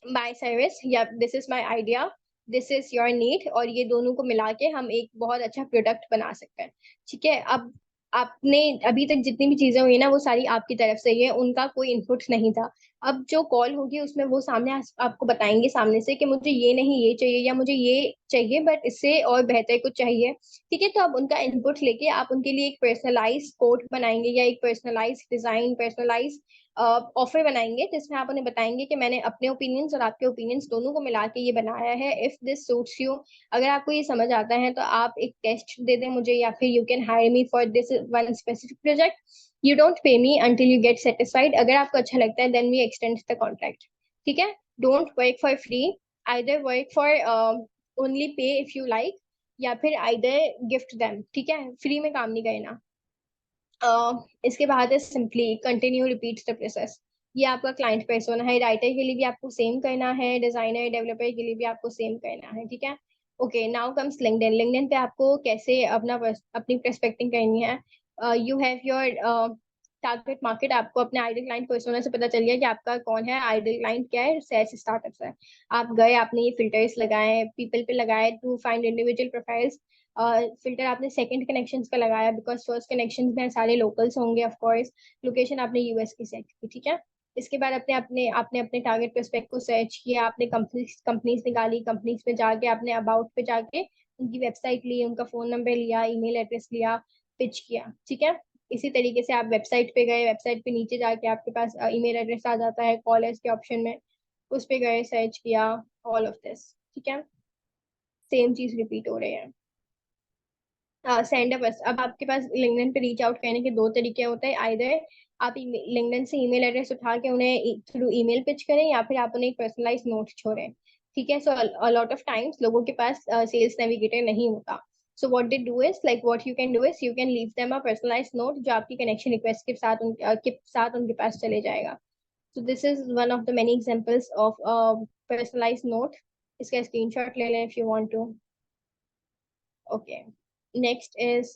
my service, या this is my idea, this is your need, और ये दोनों को मिला के हम एक बहुत अच्छा प्रोडक्ट बना सकते हैं, ठीक है। अब आपने अभी तक जितनी भी चीजें हुई ना, वो सारी आपकी तरफ से ही है, उनका कोई इनपुट नहीं था। अब जो कॉल होगी उसमें वो सामने आपको बताएंगे सामने से कि मुझे ये नहीं ये चाहिए, या मुझे ये चाहिए बट इससे और बेहतर कुछ चाहिए, ठीक है। तो आप उनका इनपुट लेके आप उनके लिए एक पर्सनलाइज कोड बनाएंगे, या एक पर्सनलाइज डिजाइन, पर्सनलाइज ऑफर बनाएंगे, जिसमें आप उन्हें बताएंगे कि मैंने अपने ओपिनियंस और आपके ओपिनियंस दोनों को मिला के ये बनाया है, इफ दिस सूट्स यू। अगर आपको ये समझ आता है तो आप एक टेस्ट दे दें मुझे, या फिर you can hire me for this one specific project, you don't pay me until you get satisfied. अगर आपको अच्छा लगता है then we extend the contract, ठीक है। Don't work for free, either work for only pay if you like, या फिर either gift them, ठीक है। फ्री में काम नहीं करना। इसके बाद है simply continue repeat the process. ये आपका क्लाइंट पर्सोना है, राइटर के लिए भी आपको सेम करना है, डिजाइनर डेवलपर के लिए भी आपको सेम करना है, ठीक है। Okay, now comes LinkedIn. LinkedIn पे आपको कैसे अपनी प्रोस्पेक्टिंग करनी है। You have your target market, आपको अपने आइडियल क्लाइंट पर्सोना से पता चल गया कि आपका कौन है, आइडियल क्लाइंट क्या है, सेल्स स्टार्टअप्स है। आप गए, आपने ये फिल्टर्स लगाए, पीपल पे लगाए to find individual profiles. Filter आपने सेकंड कनेक्शंस का लगाया, बिकॉज फर्स्ट कनेक्शंस में सारे लोकल्स होंगे ऑफ कोर्स। लोकेशन आपने यूएस की सेट की, ठीक है। इसके बाद आपने अपने टारगेट प्रोस्पेक्ट को सर्च किया, आपने कंपनीज निकाली, कंपनीज पे जाके आपने अबाउट पे जाके उनकी वेबसाइट ली, उनका फोन नंबर लिया, ईमेल एड्रेस लिया, पिच किया, ठीक है। इसी तरीके से आप वेबसाइट पे गए, वेबसाइट पे नीचे जाके आपके पास ईमेल एड्रेस आ जाता है कॉलर्स के ऑप्शन में, उस पे गए, सर्च किया, ऑल ऑफ दिस, ठीक है। सेम चीज रिपीट हो रही है। सेंड अ बस। अब आपके पास लिंक्डइन पे रीच आउट करने के दो तरीके होते हैं, आइदर आप लिंक्डइन से ईमेल एड्रेस उठा के उन्हें थ्रू ईमेल पिच करें, या फिर आप उन्हें एक पर्सनलाइज नोट छोड़ें, ठीक है। So a lot of times लोगों के पास सेल्स नेविगेटर नहीं होता, so what they do is, like what you can do is, you can leave them a personalize note, जो आपकी कनेक्शन रिक्वेस्ट के साथ उनके पास चले जाएगा। So this is one of the many examples of personalize note. इसका screenshot ले लें if you want to. Okay, next is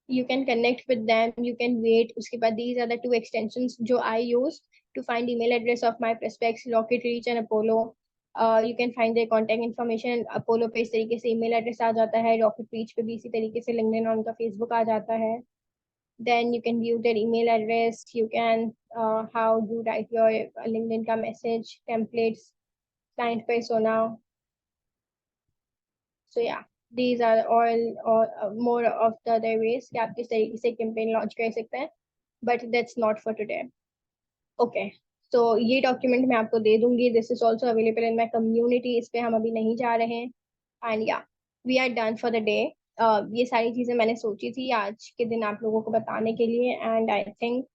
you can connect with them, you can wait। उसके बाद these are the two extensions जो I use to find email address of my prospects, Rocket Reach and Apollo। You can find their contact information। Apollo पे इस तरीके से email address आ जाता है, Rocket Reach पे भी इसी तरीके से LinkedIn और उनका Facebook आ जाता है। Then you can view their email address, you can how you write your LinkedIn का message, templates, client persona। So yeah, these are all or more of the other ways कि आप किस तरीके से campaign launch कर सकते हैं, but that's not for today। Okay, तो ये डॉक्यूमेंट मैं आपको दे दूंगी, this is also available in my community, इस पे हम अभी नहीं जा रहे हैं। And yeah we are done for the day. ये सारी चीजें मैंने सोची थी आज के दिन आप लोगों को बताने के लिए, एंड आई थिंक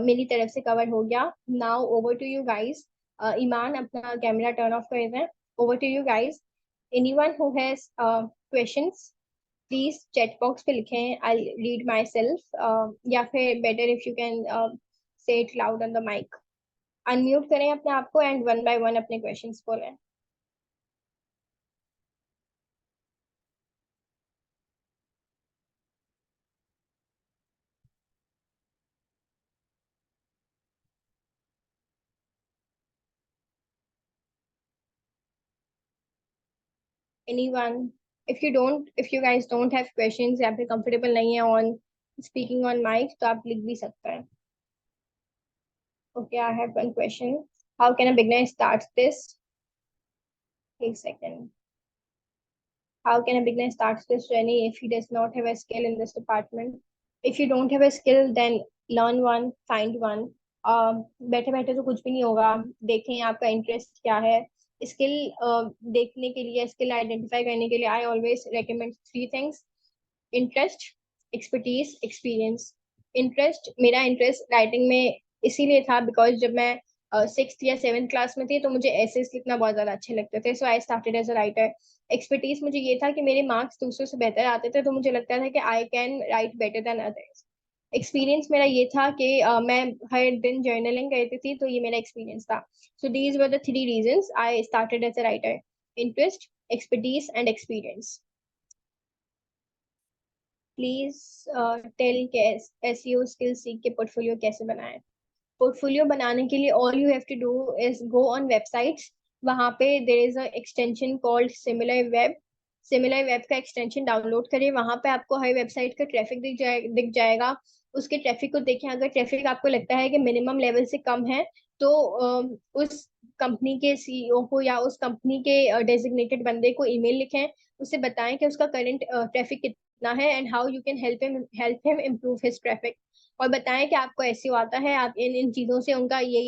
मेरी तरफ से कवर हो गया। Now over to you guys. Iman अपना कैमरा टर्न ऑफ कर दें। Over to you guys. Anyone who has questions please chat box पे लिखें, आई रीड माई सेल्फ, या फिर better if you can say it loud on the mic. Unmute करें अपने आप को एंड वन बाय वन अपने क्वेश्चंस बोलें। Anyone? If you guys don't have questions या फिर कंफर्टेबल नहीं है ऑन स्पीकिंग ऑन माइक, तो आप लिख भी सकते हैं। Okay, I have one question. How can a beginner start this? एक second. How can a beginner start this journey if he does not have a skill in this department? If you don't have a skill, then learn one, find one. बैठे बैठे तो कुछ भी नहीं होगा। देखें आपका इंटरेस्ट क्या है। स्किल देखने के लिए, स्किल आइडेंटिफाई करने के लिए I always recommend three things: interest, expertise, experience. Interest, मेरा इंटरेस्ट राइटिंग में इसीलिए था बिकॉज जब मैं सिक्स या सेवेंथ क्लास में थी तो मुझे ऐसे लिखना बहुत ज्यादा अच्छे लगते थे, so I started as a writer. Expertise मुझे ये था कि मेरे मार्क्स दूसरों से बेहतर आते थे, तो मुझे लगता था कि आई can right better than others. Experience मेरा ये था कि मैं हर दिन जर्नलिंग करती थी, तो ये मेरा एक्सपीरियंस था। So these were the three reasons I started as a writer: interest, expertise and experience. Please tell के एसईओ स्किल सीख के पोर्टफोलियो कैसे बनाएं। पोर्टफोलियो बनाने के लिए all you have to do is go on websites. वहां पे there is a extension called similar web. Similar web का एक्सटेंशन डाउनलोड करें, वहां पे आपको हर वेबसाइट का ट्रैफिक दिख जाएगा। उसके ट्रैफिक को देखें, अगर ट्रैफिक आपको लगता है कि मिनिमम लेवल से कम है, तो उस कंपनी के सीईओ को या उस कंपनी के डेजिग्नेटेड बंदे को ईमेल लिखें, उसे बताएं कि उसका करंट ट्रैफिक कितना है and how you can help him improve his traffic. और बताएं कि आपको एसईओ आता है, आप इन इन चीजों से उनका ये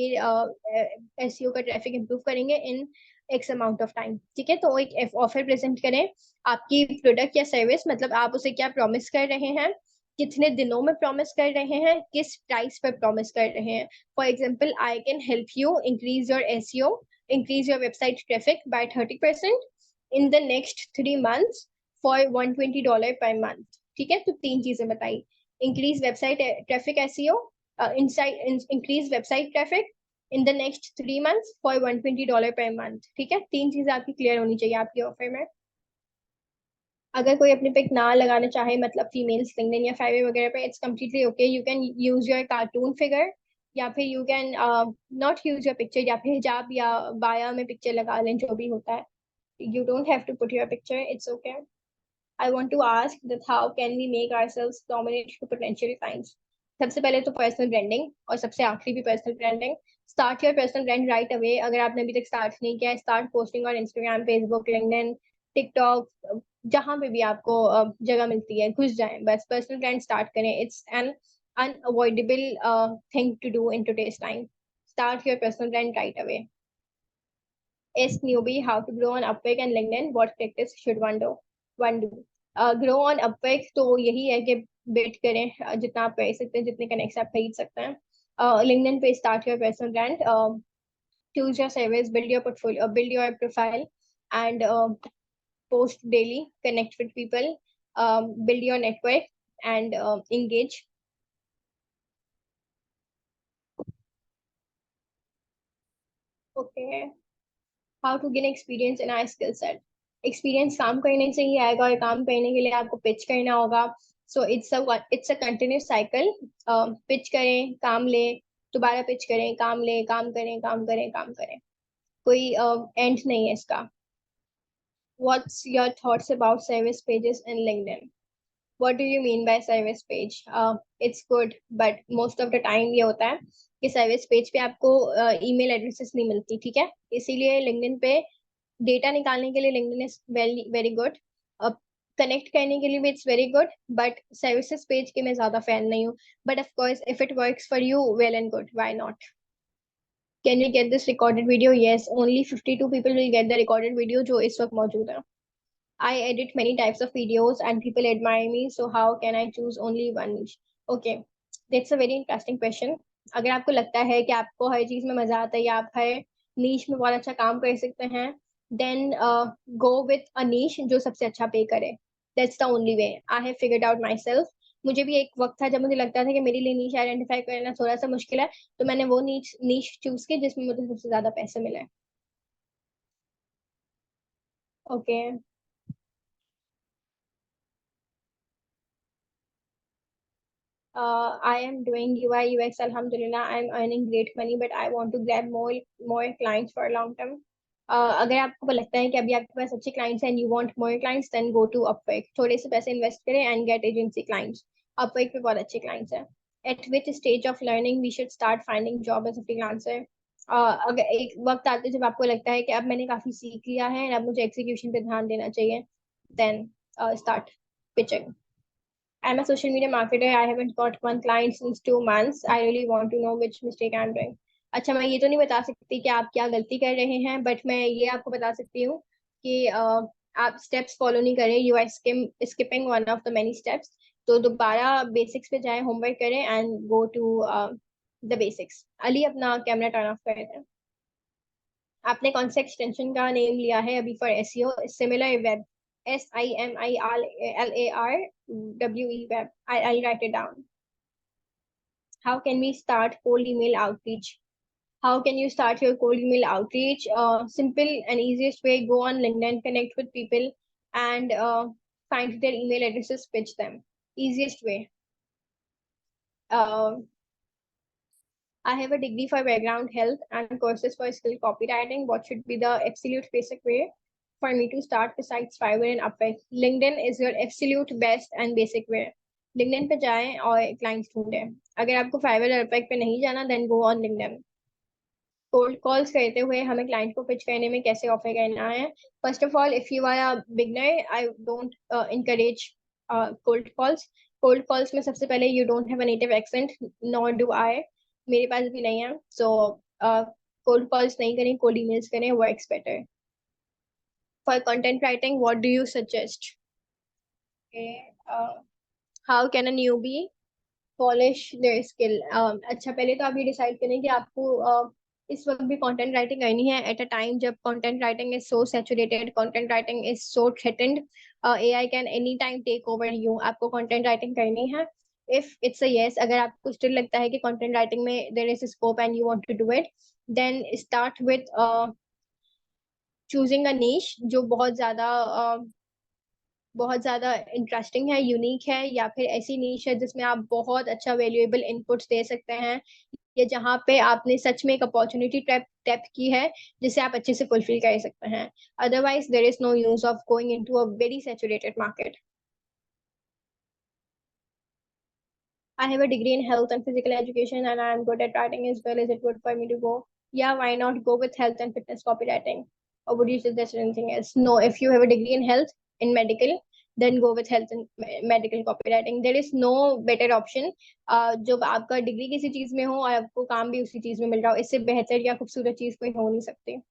एसईओ का ट्रैफिक इंप्रूव करेंगे इन एक्स अमाउंट ऑफ टाइम। ठीक है, तो एक ऑफर प्रेजेंट करें। आपकी प्रोडक्ट या सर्विस, मतलब आप उसे क्या प्रॉमिस कर रहे हैं, कितने दिनों में प्रॉमिस कर रहे हैं, किस प्राइस पर प्रॉमिस कर रहे हैं। For example, I can help you increase your SEO, increase your website traffic by 30% in the next 3 months for $120 per month. ठीक है, तो तीन चीजें बताई: increase website traffic SEO, increase website traffic in the next 3 months for $120 per month। ठीक है, तीन चीजें आपकी क्लियर होनी चाहिए आपके ऑफर में। अगर कोई अपने पिक ना लगाना चाहे, मतलब फीमेल्स लिंक्डइन या फाइवर वगैरह पे, it's completely okay. You can use your cartoon figure, या फिर you can not use your picture, या फिर हिजाब या बाया में पिक्चर लगा लें, जो भी होता है। You don't have to put your picture, it's okay. I want to ask that how can we make ourselves dominant to potential clients? सबसे पहले तो पर्सनल ब्रांडिंग, और सबसे आखिरी भी personal branding. Start your personal brand right away. अगर आपने अभी तक स्टार्ट नहीं किया है, start posting on Instagram, Facebook, LinkedIn, TikTok, जहां पे भी आपको जगह मिलती है घुस जाएं, बस पर्सनल ब्रांड स्टार्ट करें। It's an unavoidable thing to do in today's time. Start your personal brand right away. Ask newbie how to grow on Upwork and LinkedIn. What practice should one do? Grow on Upwork तो यही है कि build करें जितना आप कर सकते हैं, जितने कनेक्ट आप खरीद सकते हैं। LinkedIn पे start your personal brand, choose your service, build your portfolio, build your profile, and post daily, connect with people, build your network, and engage. Okay. How to gain experience in our skill set. Experience काम करने से ही आएगा, और काम करने के लिए आपको पिच करना होगा। So it's a continuous cycle. Pitch करें, काम लें, दोबारा पिच करें, काम लें, काम करें, काम करें, काम करें। कोई एंड नहीं है इसका। What's your thoughts about service pages in LinkedIn? What do you mean by service page? It's good, but most of the time ये होता है कि सर्विस पेज पे आपको ईमेल एड्रेसेस नहीं मिलती। ठीक है, इसीलिए लिंक्डइन पे डेटा निकालने के लिए LinkedIn is very very good. Connect करने के लिए भी it's very good, but services page के मैं ज्यादा फैन नहीं हूँ। But of course if it works for you, well and good, why not. Can you get this recorded video? Yes, only 52 people will get the recorded video जो इस वक्त मौजूद है. I edit many types of videos and people admire me, so how can I choose only one niche? Okay, that's a very interesting question. अगर आपको लगता है कि आपको हर चीज में मजा आता है या आप हर नीश में बहुत अच्छा काम कर सकते हैं, then go with a niche जो सबसे अच्छा पे करे. That's the only way. I have figured out myself. मुझे भी एक वक्त था जब मुझे लगता था कि मेरे लिए नीश आइडेंटिफाई करना थोड़ा सा मुश्किल है, तो मैंने वो नीश नीश चूज की जिसमें मुझे सबसे ज्यादा पैसे मिले. Okay. I am doing UI UX. Alhamdulillah, I'm earning great money, but I want to grab more clients for a long term. अगर आपको लगता है कि अभी आपके पास अच्छे clients हैं and you want more clients, then go to Upwork. थोड़े से पैसे invest करें and get agency clients. Upwork पे बहुत अच्छे clients हैं. At which stage of learning we should start finding job as a freelancer? अगर एक वक्त आते है जब आपको लगता है कि अब मैंने काफी सीख लिया है और अब मुझे execution पे ध्यान देना चाहिए, then start pitching. I'm a social media marketer. I haven't got one client since 2 months. I really want to know which mistake I'm doing. अच्छा, मैं ये तो नहीं बता सकती कि आप क्या गलती कर रहे हैं, बट मैं ये आपको बता सकती हूँ कि आप स्टेप्स फॉलो नहीं कर रहे. You are skipping one of the many steps. तो दोबारा बेसिक्स पे जाएं, होमवर्क करें and go to the basics. Ali, अपना कैमरा टर्न ऑफ कर दें. आपने कौन सा एक्सटेंशन का नेम लिया है अभी for SEO? Similar web. SIMILAR WE web. I'll write it down. How can we start cold email outreach? How can you start your cold email outreach? Simple and easiest way, go on LinkedIn, connect with people, and find their email addresses, pitch them. Easiest way. Uh, I have a degree for background health and courses for skill copywriting. What should be the absolute basic way for me to start besides Fiverr and Upwork? LinkedIn is your absolute best and basic way. LinkedIn पे जाएं और clients ढूंढें. अगर आपको Fiverr और Upwork पे नहीं जाना, then go on LinkedIn. Cold calls करते हुए हमें क्लाइंट को पिच करने में कैसे ऑफर करना है? First of all, if you are a beginner, I don't encourage cold calls. Cold calls में सबसे पहले you don't have a native accent, nor do I. मेरे पास भी नहीं है, सो कोल्ड कॉल्स नहीं करें, कोल्ड ईमेल्स करें, works better. For content writing, what do you suggest? How can a newbie polish their skill? अच्छा, पहले तो आप ये डिसाइड करें कि आपको इस वक्त भी कंटेंट राइटिंग करनी है एट अ टाइम जब content writing is so saturated, content writing is so threatened. AI can any time take over you. आपको कंटेंट राइटिंग करनी है. इफ इट्स अ यस, अगर आपको स्टिल लगता है कि कंटेंट राइटिंग में there is scope and you want to do it, then start with choosing a niche जो बहुत ज्यादा इंटरेस्टिंग है, यूनिक है, या फिर ऐसी नीश है जिसमें आप बहुत अच्छा वैल्यूएबल इनपुट्स दे सकते हैं, या जहाँ पे आपने सच में एक अपॉर्चुनिटी टैप टैप की है जिसे आप अच्छे से फुलफिल कर सकते हैं. Otherwise there is no use of going into a very saturated market. I have a degree in health and physical education and I am good at writing as well. Is it good for me to go? Yeah, why not go with health and fitness copywriting? Or would you suggest anything else? No, if you have a degree in health, in medical, then go with health and medical copywriting. There is no better option. जब आपका degree किसी चीज में हो और आपको काम भी उसी चीज में मिल रहा हो, इससे बेहतर या खूबसूरत चीज कोई हो नहीं सकती.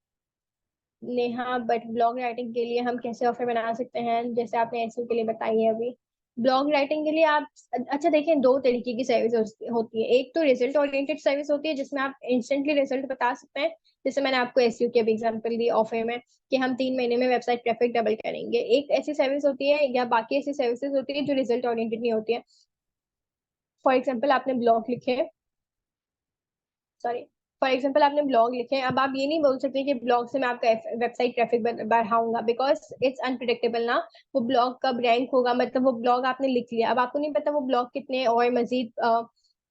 नेहा, बट ब्लॉग राइटिंग के लिए हम कैसे ऑफर बना सकते हैं जैसे आपने एसईओ के लिए बताई है अभी? ब्लॉग राइटिंग के लिए आप, अच्छा देखिए, दो तरीके की सर्विस होती है. एक तो रिजल्ट ओरिएंटेड सर्विस होती है जिसमें आप इंस्टेंटली रिजल्ट बता सकते हैं. जैसे मैंने आपको एसईओ की अभी एग्जांपल दी ऑफर में कि हम 3 महीने में वेबसाइट ट्रैफिक डबल करेंगे. एक ऐसी सर्विस होती है, या बाकी ऐसी सर्विसेज होती है जो रिजल्ट ओरिएंटेड नहीं होती है. फॉर एग्जाम्पल आपने ब्लॉग लिखे, सॉरी, फॉर एग्जाम्पल आपने ब्लॉग लिखे हैं. अब आप ये नहीं बोल सकते कि ब्लॉग से मैं आपका वेबसाइट ट्रैफिक बढ़ाऊंगा, बिकॉज इट्स अनप्रिडिक्टेबल ना. वो ब्लॉग कब रैंक होगा, मतलब वो ब्लॉग आपने लिख लिया, अब आपको नहीं पता वो ब्लॉग कितने और मजीद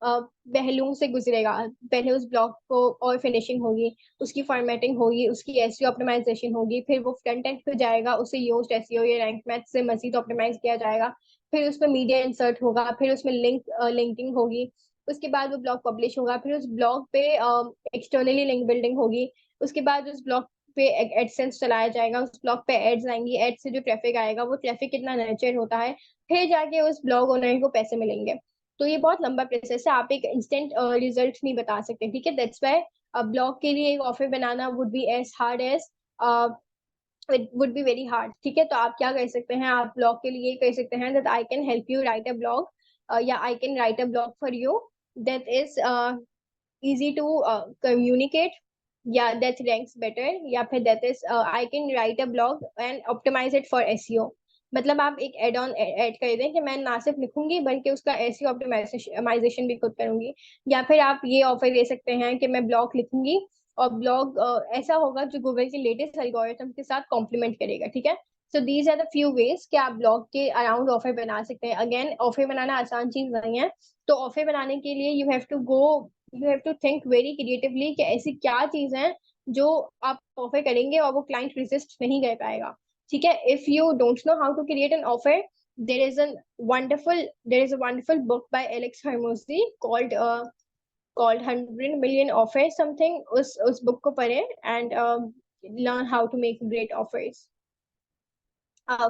पहलुओं से गुजरेगा. पहले उस ब्लॉग को और फिनिशिंग होगी, उसकी फॉर्मेटिंग होगी, उसकी एसईओ ऑप्टिमाइजेशन होगी, फिर वो फ्रंट एंड पे जाएगा, उसे योस्ट एसईओ या रैंक मैथ से मजीद ऑप्टिमाइज किया जाएगा, फिर उसमें मीडिया इंसर्ट होगा, फिर उसमें लिंकिंग होगी, उसके बाद वो ब्लॉग पब्लिश होगा, फिर उस ब्लॉग पे एक्सटर्नली लिंक बिल्डिंग होगी, उसके बाद उस ब्लॉग पे एडसेंस चलाया जाएगा, उस ब्लॉग पे एड्स आएंगी, एड से जो ट्रैफिक आएगा वो ट्रैफिक कितना नर्चर होता है, फिर जाके उस ब्लॉग ओनर को पैसे मिलेंगे. तो ये बहुत लंबा प्रोसेस है, आप एक इंस्टेंट रिजल्ट नहीं बता सकते, ठीक है. दैट्स वाई ब्लॉग के लिए एक ऑफर बनाना would be as hard as, it would be very hard. ठीक है, तो आप क्या कर सकते हैं, आप ब्लॉग के लिए कर सकते हैं that I can help you write a blog, या I can write a blog for you that is easy to communicate, या that ranks better, या फिर that is I can write a blog and optimize it for SEO। मतलब आप एक add on add कर दें कि मैं ना सिर्फ लिखूंगी बल्कि उसका एसईओ ऑप्टिमाइजेशन भी खुद करूंगी। या फिर आप ये ऑफर दे सकते हैं कि मैं ब्लॉग लिखूंगी और ब्लॉग ऐसा होगा जो गूगल के लेटेस्ट एल्गोरिथम के साथ कॉम्प्लीमेंट करेगा। ठीक है, so these are the few ways कि आप ब्लॉग के अराउंड ऑफर बना सकते हैं। अगेन, ऑफर बनाना आसान चीज नहीं है, तो ऑफर बनाने के लिए you have to think very creatively कि ऐसी क्या चीज है जो आप ऑफर करेंगे और वो क्लाइंट रेजिस्ट नहीं कर पाएगा। ठीक है, if you don't know how to create an offer, there is a wonderful book by Alex Hormozy called 100 million offers something। उस बुक को पढ़ें and learn how to make great offers।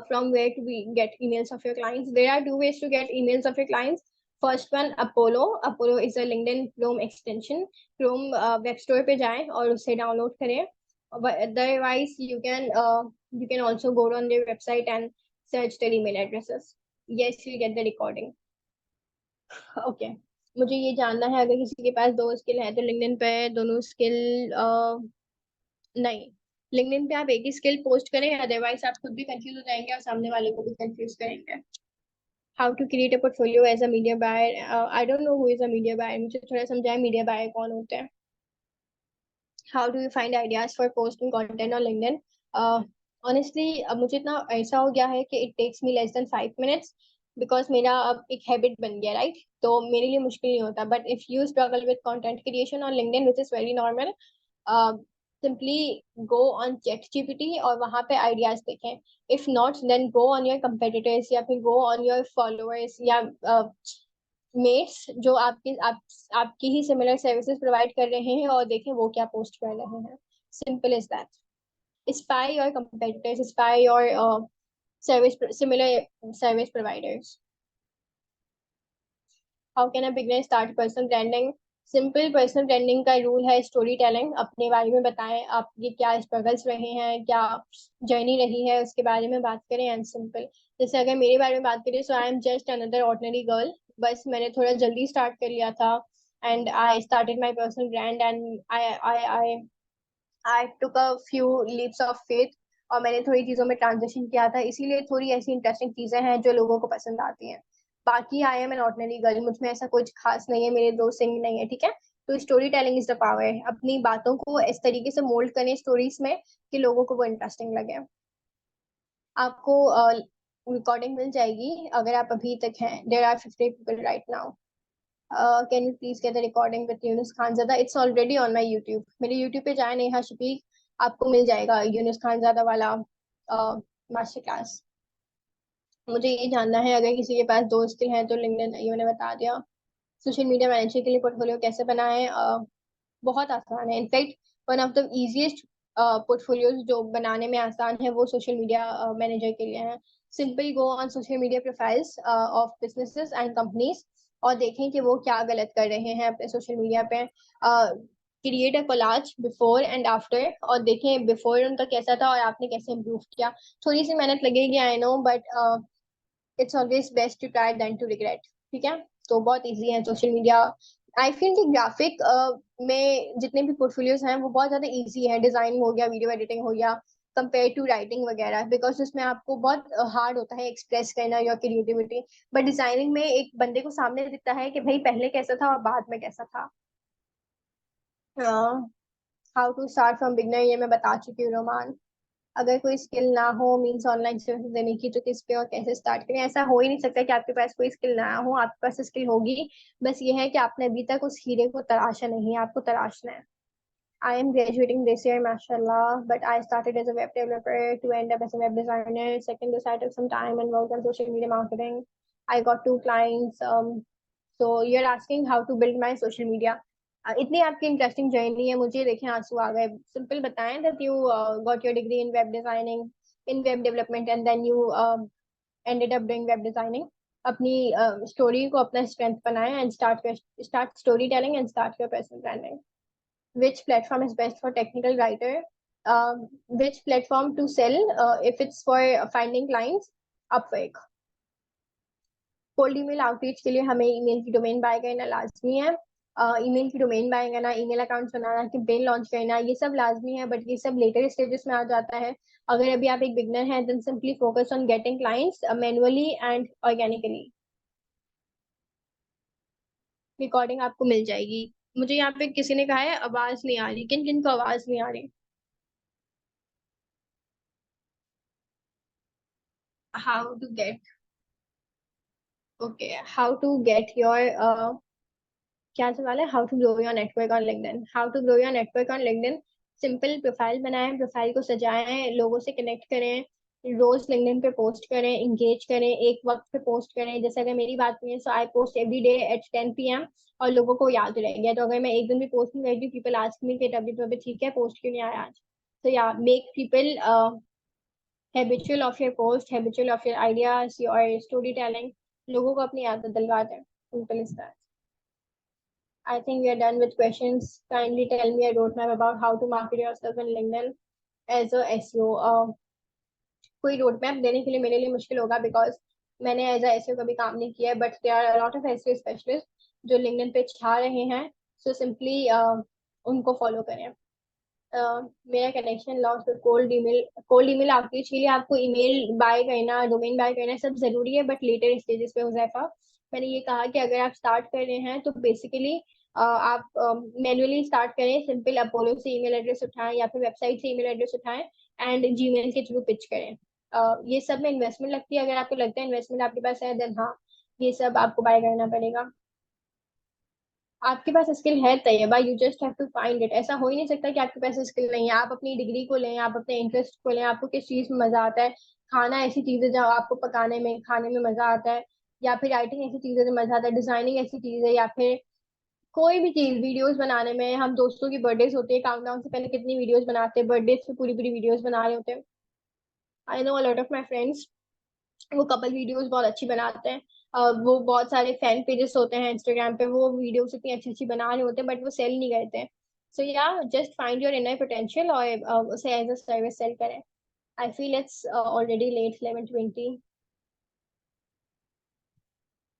From where do we get emails of your clients? There are two ways to get emails of your clients. First one, Apollo is a LinkedIn Chrome extension। Chrome web store पे जाएं और उसे download करें। Otherwise you can also go on their website and search their email addresses। Yes, you get the recording। Okay, मुझे ये जानना है अगर किसी के पास दो स्किल है तो लिंक्डइन पे दोनों स्किल नहीं, लिंक्डइन पे आप एक ही स्किल पोस्ट करें, अदरवाइज आप खुद भी कंफ्यूज हो जाएंगे और सामने वाले को भी कंफ्यूज करेंगे। How to create a portfolio as a media buyer, I don't know who is a media buyer, मुझे थोड़ा समझाए मीडिया बायर कौन होते हैं। How do you find ideas for posting content on LinkedIn? Honestly अब मुझे इतना ऐसा हो गया है कि it takes me less than 5 minutes, because मेरा अब एक हैबिट बन गया, राइट? तो मेरे लिए मुश्किल नहीं होता, but if you struggle with content creation on LinkedIn which is very normal, simply go on chat GPT और वहां पे आइडियाज देखें। If not then go on your competitors या फिर गो ऑन योर फॉलोअर्स या मेट्स जो आपकी ही similar services provide कर रहे हैं और देखें वो क्या पोस्ट कर रहे हैं। Simple is that. Spy your competitors, spy your service similar service providers। How can a beginner start personal branding? Simple, personal branding का रूल है स्टोरी टेलिंग। अपने बारे में बताएं, आपके क्या स्ट्रगल्स रहे हैं, क्या जर्नी रही है, उसके बारे में बात करें। एंड सिंपल, जैसे अगर मेरे बारे में बात करें, so I am just another ordinary girl. बस मैंने थोड़ा जल्दी स्टार्ट कर लिया था and I started my personal brand and I took a few leaps of faith और मैंने थोड़ी चीजों में ट्रांजिशन किया था, इसीलिए थोड़ी ऐसी इंटरेस्टिंग चीजें हैं जो लोगों को पसंद आती हैं। बाकी I am an ordinary girl, मुझ में ऐसा कुछ खास नहीं है, मेरे दो सिंग नहीं है। ठीक है, तो story telling is the power. अपनी बातों को इस तरीके से मोल्ड करें स्टोरीज में कि लोगों को वो इंटरेस्टिंग लगे। आपको रिकॉर्डिंग मिल जाएगी अगर आप अभी तक हैं। There are 50 people right now. Can you please get the recording with Yunus Khanzada? It's already on my YouTube. मेरे यूट्यूब पे जाए नेहा शफीक, आपको मिल जाएगा यूनुस खानजादा वाला मास्टर क्लास। मुझे ये जानना है अगर किसी के पास दो स्किल हैं तो लिंक्डइन, ये मैंने बता दिया। सोशल मीडिया मैनेजर के लिए पोर्टफोलियो कैसे बनाएं? बहुत आसान है। In fact one of the easiest portfolios जो बनाने में आसान है वो सोशल मीडिया मैनेजर के लिए है। Simple go on social media profiles of businesses and companies और देखें कि वो क्या गलत कर रहे हैं अपने सोशल मीडिया पे। Create a collage before and after और देखें बिफोर उनका कैसा था और आपने कैसे इम्प्रूव किया। थोड़ी सी मेहनत लगेगी, I know, but it's always best to try then to regret. ठीक है, तो बहुत इजी है सोशल मीडिया। आई फील कि ग्राफिक में जितने भी पोर्टफोलियोज हैं वो बहुत ज्यादा इजी है। डिजाइनिंग हो गया, वीडियो एडिटिंग हो गया, कंपेयर टू राइटिंग वगैरह, बिकॉज उसमें आपको बहुत हार्ड होता है एक्सप्रेस करना योर क्रिएटिविटी। बट डिजाइनिंग में एक बंदे को सामने दिखता है कि भाई पहले कैसा था और बाद में कैसा था। How to start from beginner, ये मैं बता चुकी हूँ रोमान। अगर कोई स्किल ना हो मीन्स ऑनलाइन सर्विस देने की, तो किस पे और कैसे स्टार्ट करें? ऐसा हो ही नहीं सकता कि आपके पास कोई स्किल ना हो, आपके पास स्किल होगी। बस ये है कि आपने अभी तक उस हीरे को तराशा नहीं है, आपको तराशना है। I am graduating this year, mashallah, but I started as a web developer to end up as a web designer. Second, I took some time and worked on social media marketing. I got two clients. So you're asking how to build my social media. इतनी आपकी interesting journey है, मुझे देखें आंसू आ गए। Simple बताएं that you got your degree in web designing, in web development, and then you ended up doing web designing। अपनी story को अपना स्ट्रेंथ बनाएं and start story telling and start your personal branding। which platform is best for technical writer, which platform to sell, if it's for finding clients, Upwork. Cold email outreach के लिए हमें email की domain bye करना लाजमी है। Email की domain bye करना, email account बनाना, campaign launch करना, ये सब लाजमी है, बट ये सब लेटर स्टेजेस में आ जाता है। अगर अभी आप एक बिगनर हैं, then simply focus on getting clients manually and organically. Recording आपको मिल जाएगी। मुझे यहाँ पे किसी ने कहा है आवाज नहीं आ रही, किन किन को आवाज नहीं आ रही? How to get, okay, how to get your, क्या सवाल है? How to grow your network on LinkedIn. How to grow your network on LinkedIn. Simple profile बनाएं, प्रोफाइल को सजाएं, लोगों से कनेक्ट करें, रोज लिंक्डइन पे पोस्ट करें, इंगेज करें, एक वक्त पे पोस्ट करें। जैसे अगर मेरी बात करें, so I post every day at 10 PM, और लोगों को याद रह गया। तो अगर मैं एक दिन भी पोस्ट नहीं करती, पीपल आस्क मी कि तभी तो अभी ठीक है, पोस्ट क्यों नहीं आया आज? तो या make people habitual of your post, habitual of your ideas, your story telling. लोगों को अपनी आदत दिलवा दें। Simple is that. I think we are done with questions. Kindly tell me a roadmap about how to market yourself in LinkedIn as a SEO. कोई road map देने के लिए मेरे लिए मुश्किल होगा, बिकॉज मैंने एज अ एसईओ कभी काम नहीं किया है, but there are lot of SEO specialist जो लिंक्डइन पे छा रहे हैं। सो सिंपली उनको फॉलो करें। मेरा connection loss, cold email outreach के लिए आपको ईमेल बाय करना, डोमेन बाय करना सब जरूरी है, बट लेटर स्टेजेस पे हो जाएगा। मैंने ये कहा कि अगर आप स्टार्ट कर रहे हैं तो बेसिकली आप मैन्युअली स्टार्ट करें। सिंपल अपोलो से ईमेल एड्रेस उठाएं या फिर वेबसाइट से ईमेल एड्रेस उठाएं एंड जीमेल के थ्रू पिच करें। ये सब में इन्वेस्टमेंट लगती है। अगर आपको लगता है इन्वेस्टमेंट आपके पास है, देन हाँ, ये सब आपको बाय करना पड़ेगा। आपके पास स्किल है Tayyaba, you just have to find it. ऐसा हो ही नहीं सकता कि आपके पास स्किल नहीं है। आप अपनी डिग्री को लें, आप अपने इंटरेस्ट को लें, आपको किस चीज में मजा आता है। खाना ऐसी चीज है जहाँ आपको पकाने में, खाने में मजा आता है, या फिर राइटिंग ऐसी चीज है जो मजा आता है, डिजाइनिंग ऐसी चीज है, या फिर कोई भी चीज, वीडियोस बनाने में। हम दोस्तों की बर्थडेज होती है, काउंटडाउन से पहले कितनी वीडियोस बनाते हैं, बर्थडेज पे पूरी पूरी वीडियोस बना रहे होते हैं। आई know a lot of my friends, वो कपल वीडियोस बहुत अच्छी बनाते हैं। वो बहुत सारे फैन पेजेस होते हैं इंस्टाग्राम पे, वो वीडियोस इतनी अच्छी अच्छी बना रहे होते हैं, बट वो सेल नहीं करते हैं। So yeah just find your inner potential और उसे एज अ सर्विस सेल करें। I feel it's already late 11:20।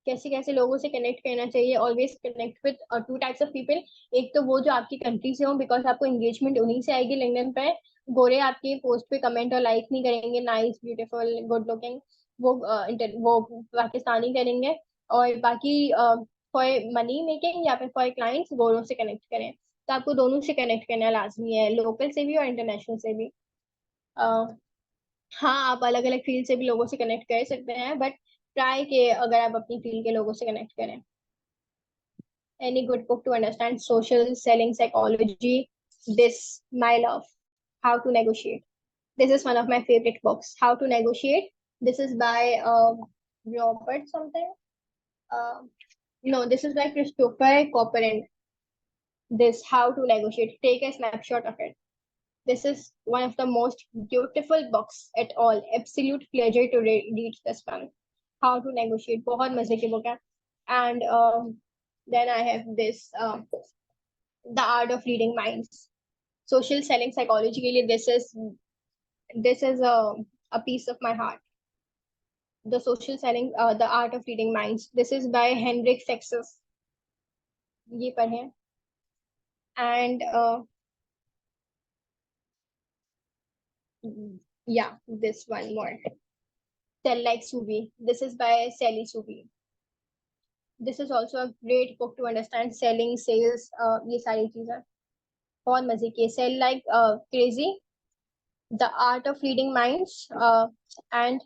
कैसे कैसे लोगों से कनेक्ट करना चाहिए? Always connect with two types of people. एक तो वो जो आपकी कंट्री से हो, बिकॉज आपको एंगेजमेंट उन्हीं से आएगी लिंक्डइन पे। गोरे आपके पोस्ट पे कमेंट और लाइक नहीं करेंगे, नाइस, ब्यूटीफुल, गुड लुकिंग। वो पाकिस्तानी करेंगे। और बाकी फॉर मनी मेकिंग या फिर फॉर क्लाइंट्स, गोरों से कनेक्ट करें। तो आपको दोनों से कनेक्ट करना लाजमी है, लोकल से भी और इंटरनेशनल से भी। हाँ, आप अलग अलग फील्ड से भी लोगों से कनेक्ट कर सकते हैं, बट ट्राई के अगर आप अपनी फील्ड के लोगों से कनेक्ट करें। Any good book to understand social selling psychology? This, my love, How to Negotiate. This is one of my favorite books. How to Negotiate. This is by Robert something. Uh, no, this is by Christopher Copperend. This How to Negotiate. Take a snapshot of it. This is one of the most beautiful books at all. Absolute pleasure to read this one. How to Negotiate. बहुत मजे की book है. And then I have this, The Art of Reading Minds. Social selling psychology के लिए this is a piece of my heart. The social selling, The Art of Reading Minds. This is by Henrik Fexus. ये पढ़ें. And yeah, this one more. Sell Like Subi. This is by Sally Subi. This is also a great book to understand selling, sales, ये सारी चीजें बहुत मजे की है. Sell Like Crazy, The Art of Reading Minds, and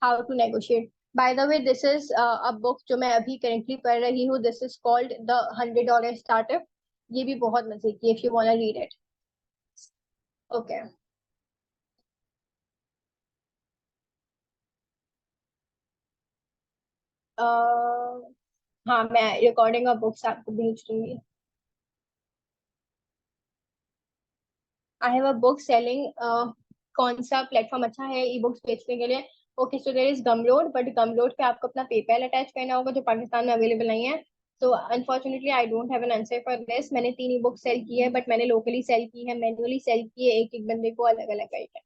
How to Negotiate. By the way, this is a book जो मैं अभी currently पढ़ रही हूँ. This is called The $100 Startup. ये भी बहुत मजे की है, if you wanna read it. Okay. हाँ, मैं रिकॉर्डिंग ऑफ बुक्स आपको भेज दूंगी. आई हैव अ बुक सेलिंग. कौन सा प्लेटफॉर्म अच्छा है ई बुक्स बेचने के लिए? Okay, so there is Gumroad, but Gumroad पे आपको अपना पेपैल अटैच करना होगा, जो पाकिस्तान में अवेलेबल नहीं है. तो unfortunately I don't have an answer for this. मैंने 3 ई बुक सेल की है, बट मैंने लोकली सेल की है, मैन्युअली सेल की है, एक एक बंदे को अलग अलग करके।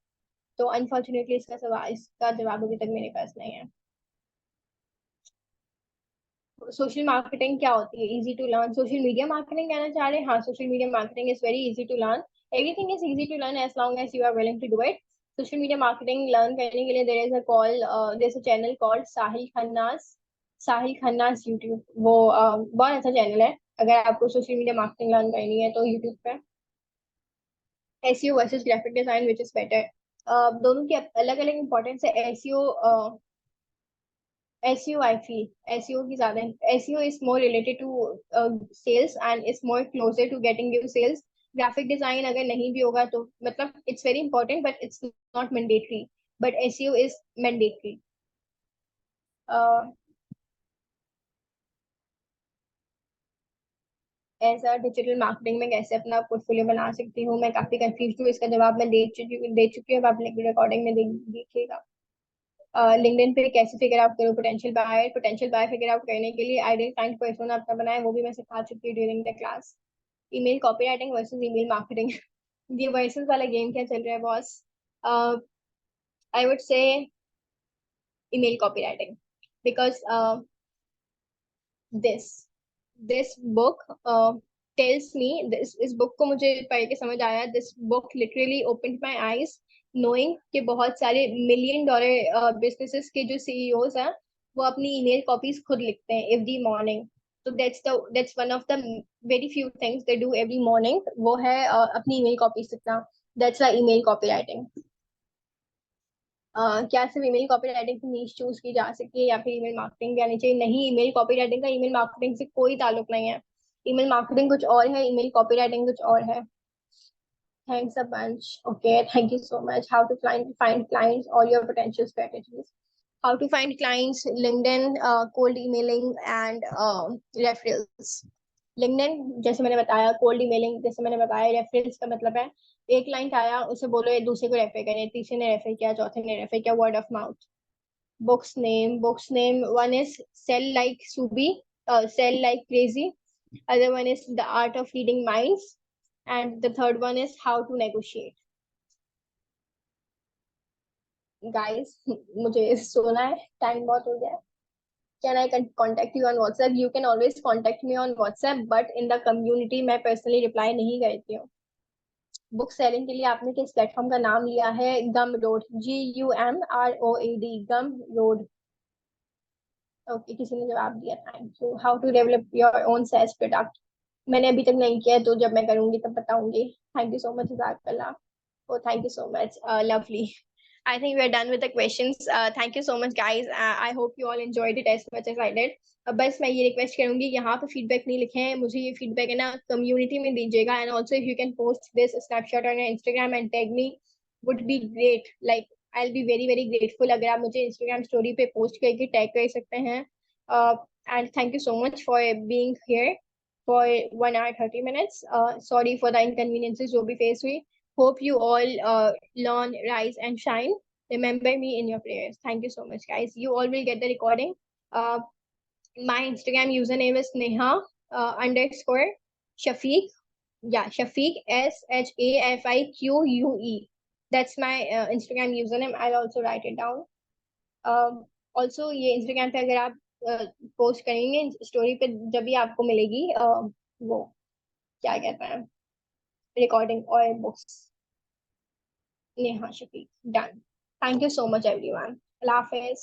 तो अनफॉर्चुनेटली इसका जवाब अभी तक मेरे पास नहीं है। सोशल मार्केटिंग क्या होती है? Easy to learn. Social media marketing कहना चाह रहे हैं? हाँ, social media marketing is very easy to learn. Everything is easy to learn as long as you are willing to do it. Social media marketing learn करने के लिए there is a call, there is a channel called Sahil Khanna's. Sahil Khanna's YouTube, वो बहुत अच्छा channel है अगर आपको social media marketing learn करनी है तो यूट्यूब पे। SEO versus graphic design which is better? दोनों की अलग अलग इंपॉर्टेंस है। SEO, SEO, I feel SEO की ज्यादा, SEO is more related to sales and is more closer to getting you sales. Graphic design अगर नहीं भी होगा तो मतलब it's very important but it's not mandatory, but SEO is mandatory. As a digital marketing में कैसे अपना portfolio बना सकती हूँ? मैं काफी कंफ्यूज हूँ, इसका जवाब मैं दे चुकी हूँ, आप रिकॉर्डिंग में देखिएगा। लिंक्डइन पे कैसे फिगर आउट करो potential buyer? Potential buyer figure out करने के लिए आइडियल क्लाइंट पर्सोना अपना बनाए, वो भी मैं सिखा चुकी हूँ during the class. Email copywriting versus email marketing. ये वर्सेस वाला गेम क्या चल रहा है boss? I would say email copywriting because this this book tells me this, इस बुक को मुझे पढ़ के समझ आया, this book literally opened my eyes knowing कि बहुत सारे $1 million बिजनेसेस के जो सीईओज हैं वो अपनी ईमेल कॉपीज खुद लिखते हैं एवरी मॉर्निंग। तो that's one of the very few things they do every morning, वो है अपनी ईमेल कॉपीज लिखना। That's why email copywriting. क्या सिर्फ ईमेल कॉपीराइटिंग की नीश चूज की जा सकती है या फिर ईमेल मार्केटिंग भी आनी चाहिए? नहीं, ईमेल कॉपीराइटिंग का ईमेल मार्केटिंग से कोई ताल्लुक नहीं है। ईमेल मार्केटिंग कुछ और है, ईमेल कॉपीराइटिंग कुछ और है। Thanks a bunch. Okay, thank you so much. How to find clients, all your potential strategies. How to find clients, LinkedIn, cold emailing and referrals. LinkedIn जैसे मैंने बताया, कोल्ड ईमेलिंग जैसे मैंने बताया, रेफरल्स का मतलब है एक क्लाइंट आया उसे बोलो ये दूसरे को रेफर करें, तीसरे ने रेफर किया, चौथे ने रेफर किया, word of mouth. Books name, one is Sell Like Subi, Sell Like Crazy. Other one is The Art of Reading Minds, and the third one is How to Negotiate. Guys, मुझे सोना है, time बहुत हो गया है। Can I contact you on WhatsApp? You can always contact me on WhatsApp, but in the community मैं personally reply नहीं करती हूँ। बुक सेलिंग के लिए आपने किस प्लेटफॉर्म का नाम लिया है? Gumroad, GUMROAD, Gumroad. Okay, किसी ने जवाब दिया, thank you. How to develop your own sales product? मैंने अभी तक नहीं किया है, तो जब मैं करूंगी तब बताऊंगी। थैंक यू सो मच जज़ाकल्लाह। Oh, thank you so much. Lovely. I think we are done with the questions. Thank you so much, guys. I hope you all enjoyed it as much as I did. बस मैं ये request करूंगी, यहाँ पे feedback नहीं लिखे हैं, मुझे ये फीडबैक है ना कम्युनिटी में दीजिएगा। And also if you can post this snapshot on Instagram and tag me, would be great. Like I will be very very grateful अगर आप मुझे इंस्टाग्राम स्टोरी पे पोस्ट करके टैग कर सकते हैं। And thank you so much for being here for 1 hour 30 minutes. Sorry for the inconveniences जो भी face हुई. Hope you all learn, rise, and shine. Remember me in your prayers. Thank you so much, guys. You all will get the recording. Uh, my Instagram username is Neha underscore Shafiq. Yeah, Shafiq SHAFIQUE. That's my Instagram username. I'll also write it down. Also ये Instagram पे अगर आप post करेंगे story पे, जब भी आपको मिलेगी वो क्या कहते हैं रिकॉर्डिंग और books. Neha Shafiq, done. Thank you so much everyone. Allah Hafiz.